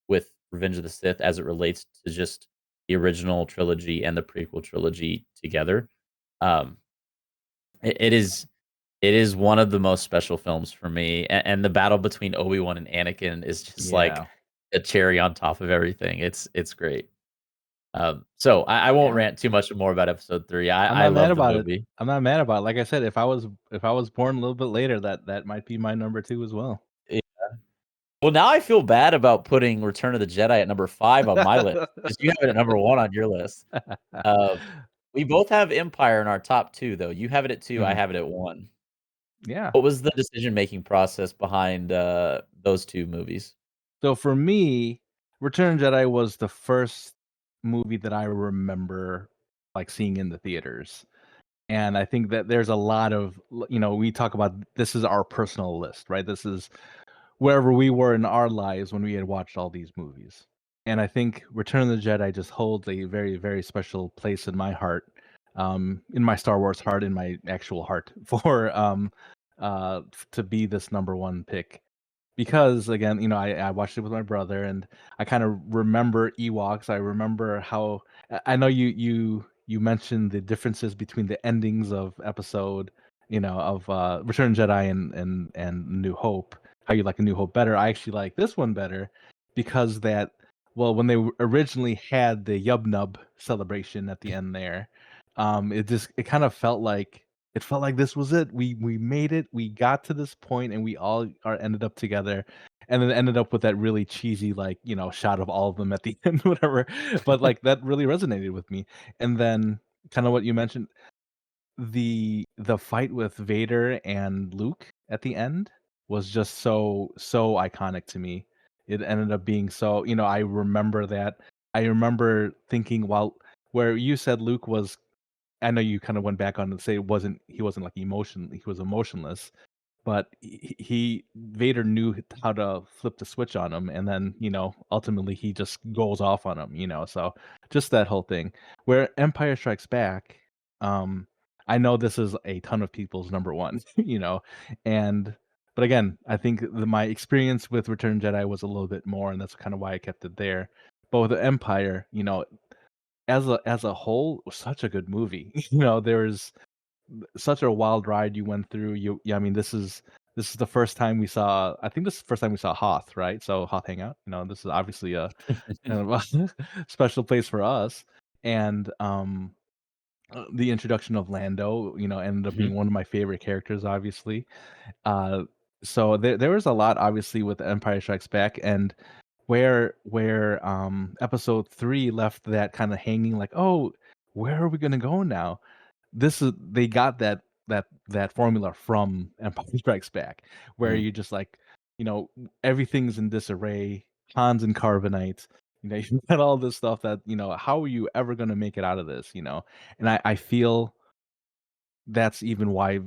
S1: with Revenge of the Sith as it relates to just the original trilogy and the prequel trilogy together. Um, it is It is one of the most special films for me, and the battle between Obi-Wan and Anakin is just like
S2: Yeah.
S1: a cherry on top of everything. It's great. So I won't
S2: Yeah.
S1: rant too much more about episode 3.
S2: I'm
S1: I
S2: not mad
S1: love the
S2: about it.
S1: movie.
S2: I'm not mad about it. Like I said, if I was born a little bit later, that might be my number 2 as well.
S1: Yeah. Well, now I feel bad about putting Return of the Jedi at number 5 on my list because you have it at number 1 on your list. Uh, we both have Empire in our top 2, though. You have it at 2, I
S2: Mhm.
S1: have it at 1.
S2: Yeah.
S1: What was the decision-making process behind, those 2 movies?
S2: So for me, Return of the Jedi was the first movie that I remember, like, seeing in the theaters. And I think that there's a lot of we talk about this is our personal list, right? This is wherever we were in our lives when we had watched all these movies. And I think Return of the Jedi just holds a very, very special place in my heart, in my Star Wars heart, in my actual heart for to be this number one pick. Because again, I watched it with my brother and I kind of remember Ewoks. I remember how I know you mentioned the differences between the endings of episode, of Return of the Jedi and New Hope. How you like A New Hope better? I actually like this one better because when they originally had the Yub Nub celebration at the end there, it kind of felt like this was it. We made it. We got to this point, and we all are ended up together, and then ended up with that really cheesy, shot of all of them at the end, whatever. But like that really resonated with me. And then, kind of what you mentioned, the fight with Vader and Luke at the end was just so iconic to me. It ended up being so. I remember that. I remember thinking while where you said Luke was I know you kind of went back on to say he wasn't like he was emotionless, but Vader knew how to flip the switch on him, and then ultimately he just goes off on him. So just that whole thing. Where Empire Strikes Back, um, I know this is a ton of people's number one, and but again, I think my experience with Return of the Jedi was a little bit more, and that's kind of why I kept it there. But with the Empire, as a whole, was such a good movie. There's such a wild ride you went through. Yeah, I mean, this is the first time we saw. I think this is the first time we saw Hoth, right? So Hoth Hangout. This is obviously a kind of a special place for us. And the introduction of Lando, ended up
S1: Mhm.
S2: being one of my favorite characters, obviously. Uh, so there was a lot, obviously, with Empire Strikes Back, and where episode 3 left that kind of hanging, like, oh, where are we gonna go now? They got that formula from Empire Strikes Back, where
S1: Mhm.
S2: you just like, you know, everything's in disarray, Han's in carbonite. You got all this stuff that, how are you ever gonna make it out of this? And I feel that's even why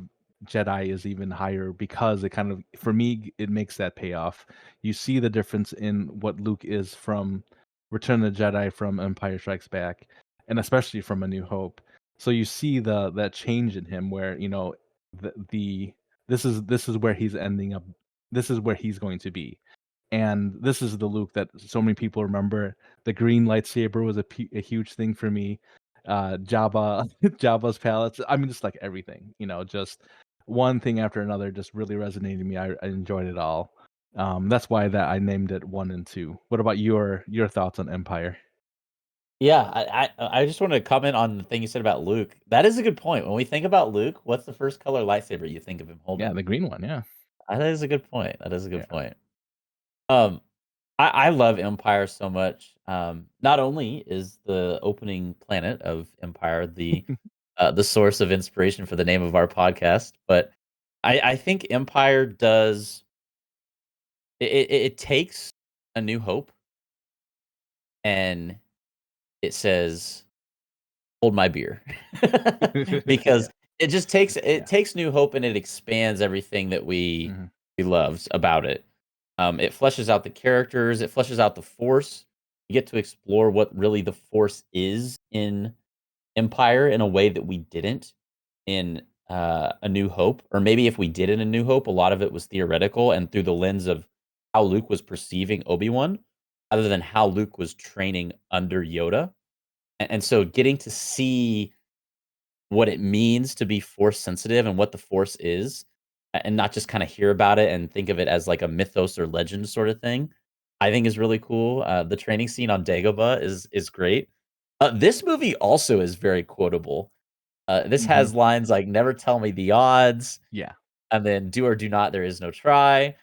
S2: Jedi is even higher because it kind of for me it makes that payoff. You see the difference in what Luke is from Return of the Jedi, from Empire Strikes Back, and especially from A New Hope. So you see that change in him where the this is where he's ending up. This is where he's going to be. And this is the Luke that so many people remember. The green lightsaber was a huge thing for me. Jabba, Jabba's palace. I mean, just like everything, just one thing after another, just really resonated with me. I enjoyed it all. That's why that I named it 1 and 2. What about your thoughts on Empire?
S1: Yeah, I just wanted to comment on the thing you said about Luke. That is a good point. When we think about Luke, what's the first color lightsaber you think of him
S2: Yeah,
S1: holding?
S2: the green one. Yeah,
S1: That is a good point. That is a good
S2: yeah.
S1: point. Um, I love Empire so much. Not only is the opening planet of Empire the source of inspiration for the name of our podcast, but I think Empire does it takes A New Hope and it says, "Hold my beer," because
S2: Yeah,
S1: it
S2: yeah.
S1: takes New Hope and it expands everything that
S2: Mhm.
S1: we loved about it. It fleshes out the characters, it fleshes out the Force. You get to explore what really the Force is in Empire in a way that we didn't in, A New Hope, or maybe if we did in A New Hope, a lot of it was theoretical and through the lens of how Luke was perceiving Obi-Wan, other than how Luke was training under Yoda, and so getting to see what it means to be Force sensitive and what the Force is, and not just kind of hear about it and think of it as like a mythos or legend sort of thing, I think is really cool. The training scene on Dagobah is great. This movie also is very quotable. This
S2: Mhm.
S1: has lines like "Never tell me the odds,"
S2: Yeah.
S1: and then "Do or do not, there is no try."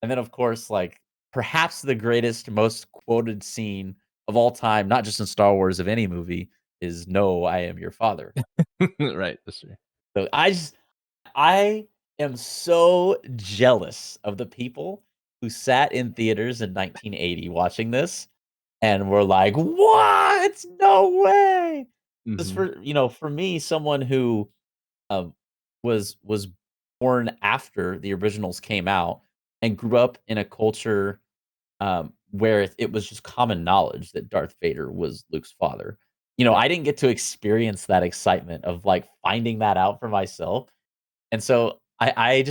S1: And then, of course, like perhaps the greatest, most quoted scene of all time, not just in Star Wars, of any movie, is "No, I am your father."
S2: Right, that's true.
S1: So I am so jealous of the people who sat in theaters in 1980 watching this and were like, "What? No way!" Just
S2: Mhm.
S1: for for me, someone who um, was born after the originals came out and grew up in a culture where it was just common knowledge that Darth Vader was Luke's father. I didn't get to experience that excitement of like finding that out for myself, and so I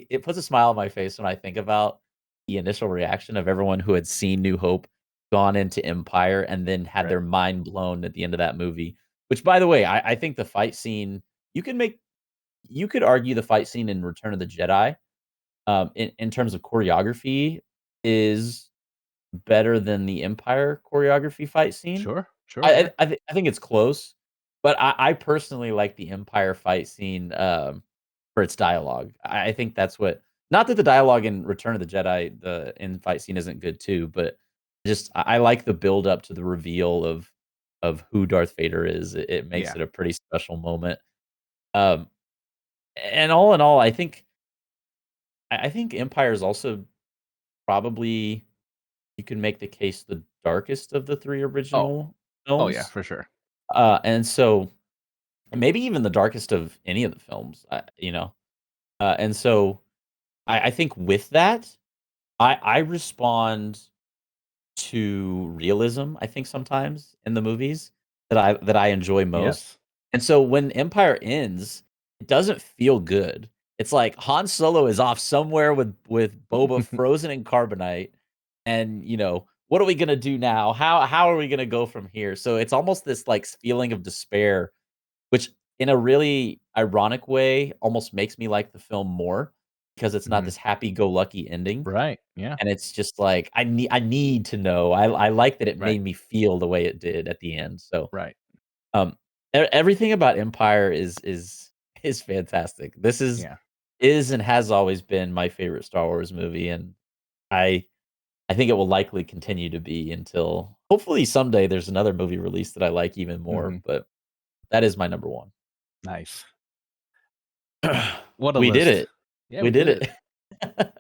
S1: it puts a smile on my face when I think about the initial reaction of everyone who had seen New Hope, gone into Empire, and then had
S2: Right.
S1: their mind blown at the end of that movie. Which, by the way, I think the fight scene you can make you could argue the fight scene in Return of the Jedi, in terms of choreography, is better than the Empire choreography fight scene.
S2: Sure, sure, yeah.
S1: I think it's close, but I personally like the Empire fight scene, for its dialogue. I think that's what not that the dialogue in Return of the Jedi, the end fight scene isn't good too, but just I like the build up to the reveal of who Darth Vader is. It makes
S2: Yeah.
S1: it a pretty special moment. Um, and all in all, I think Empire is also probably you can make the case the darkest of the 3
S2: Oh.
S1: original
S2: Oh, yeah,
S1: films.
S2: for sure.
S1: And so maybe even the darkest of any of the films, and so I think with that, I respond to realism, I think sometimes in the movies that I enjoy most.
S2: Yes.
S1: And so when Empire ends, it doesn't feel good. It's like Han Solo is off somewhere with Boba frozen in carbonite, and what are we gonna do now? How are we gonna go from here? So it's almost this like feeling of despair, which in a really ironic way almost makes me like the film more because it's not
S2: Mhm.
S1: this happy-go-lucky ending.
S2: Right, yeah,
S1: And it's just like, I need to know. I like that it
S2: right,
S1: made me feel the way it did at the end. So,
S2: right,
S1: um, everything about Empire is fantastic. This
S2: yeah.
S1: is and has always been my favorite Star Wars movie, and I I think it will likely continue to be until hopefully someday there's another movie released that I like even more,
S2: Mhm.
S1: but that is my number 1.
S2: Nice. What a
S1: We did
S2: list.
S1: it.
S2: Yeah,
S1: We
S2: we
S1: did
S2: did it.
S1: it.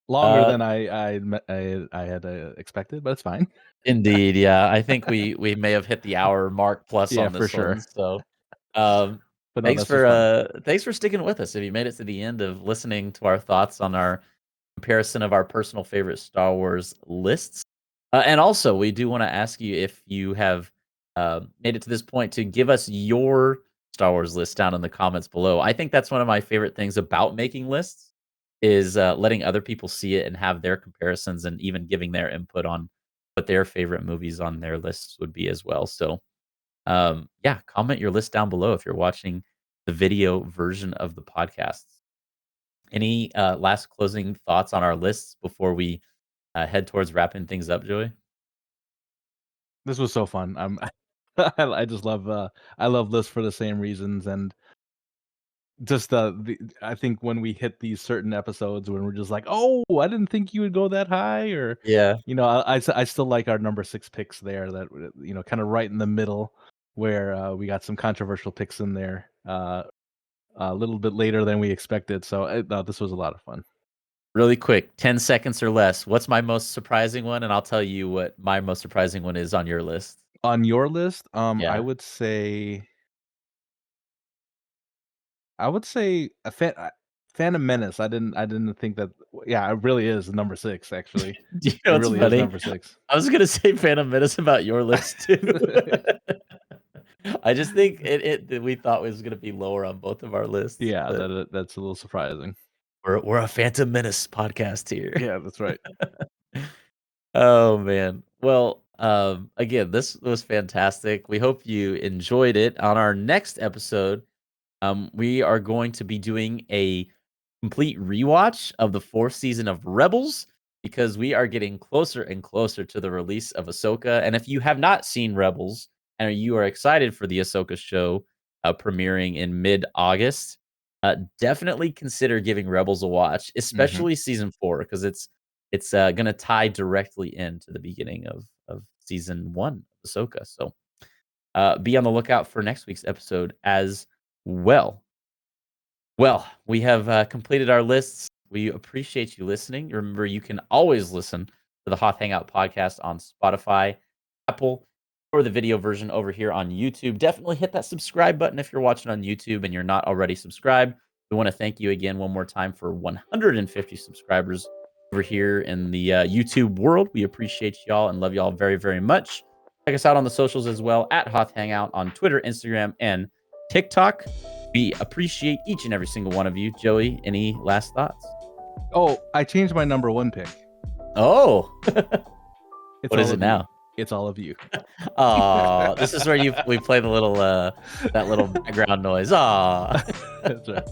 S2: Longer
S1: Uh
S2: than I had, expected, but it's fine.
S1: Indeed, yeah. I think we may have hit the hour mark plus
S2: Yeah,
S1: on
S2: for
S1: this one.
S2: sure.
S1: So, um,
S2: But no, this was fun.
S1: thanks for sticking with us. If you made it to the end of listening to our thoughts on our comparison of our personal favorite Star Wars lists, and also we do want to ask you if you have made it to this point to give us your Star Wars list down in the comments below. I think that's one of my favorite things about making lists is letting other people see it and have their comparisons and even giving their input on what their favorite movies on their lists would be as well. So, yeah, comment your list down below if you're watching the video version of the podcast. Any last closing thoughts on our lists before we head towards wrapping things up, Joey?
S2: This was so fun. I just love, I love lists for the same reasons, and just, I think when we hit these certain episodes when we're just like, "Oh, I didn't think you would go that high," or,
S1: Yeah,
S2: I still like our number 6 picks there that, kinda right in the middle where, we got some controversial picks in there, a little bit later than we expected, so, no, this was a lot of fun.
S1: really quick, 10 seconds or less. What's my most surprising one? And I'll tell you what my most surprising one is on your list.
S2: On your list,
S1: Yeah.
S2: I would say a Phantom Menace. I didn't think that yeah, it really is number 6, actually.
S1: You know
S2: It
S1: what's
S2: really is
S1: funny?
S2: number 6.
S1: I was gonna say Phantom Menace about your list too. I just think it that we thought was gonna be lower on both of our lists,
S2: Yeah,
S1: but
S2: that's a little surprising.
S1: we're a Phantom Menace podcast here.
S2: Yeah, that's right.
S1: Oh man. Well, again, this was fantastic. We hope you enjoyed it. On our next episode, we are going to be doing a complete rewatch of the 4th season of Rebels because we are getting closer and closer to the release of Ahsoka. And if you have not seen Rebels and you are excited for the Ahsoka show premiering in mid-August, definitely consider giving Rebels a watch, especially season 4, because it's going to tie directly into the beginning of season 1 of Ahsoka. So be on the lookout for next week's episode as well. Well, we have completed our lists. We appreciate you listening. Remember, you can always listen to the Hoth Hangout podcast on Spotify, Apple, or the video version over here on YouTube. Definitely hit that subscribe button if you're watching on YouTube and you're not already subscribed. We want to thank you again one more time for 150 subscribers over here in the YouTube world. We appreciate y'all and love y'all very, very much. Check us out on the socials as well at Hoth Hangout on Twitter, Instagram, and TikTok. We appreciate each and every single one of you. Joey, any last thoughts?
S2: Oh, I changed my number 1 pick.
S1: Oh,
S2: It's
S1: what is
S2: all
S1: it
S2: of
S1: now?
S2: you. It's all of you.
S1: Oh, this is where we play the little that little background noise. Aw.
S2: That's right.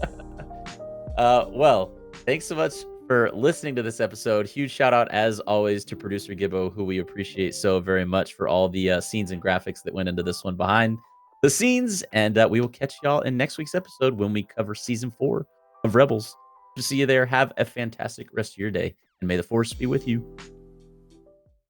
S1: Well, thanks so much for listening to this episode. Huge shout out as always to producer Gibbo, who we appreciate so very much for all the scenes and graphics that went into this one behind the scenes. And we will catch y'all in next week's episode when we cover season 4 of Rebels. To see you there. Have a fantastic rest of your day, and may the force be with you.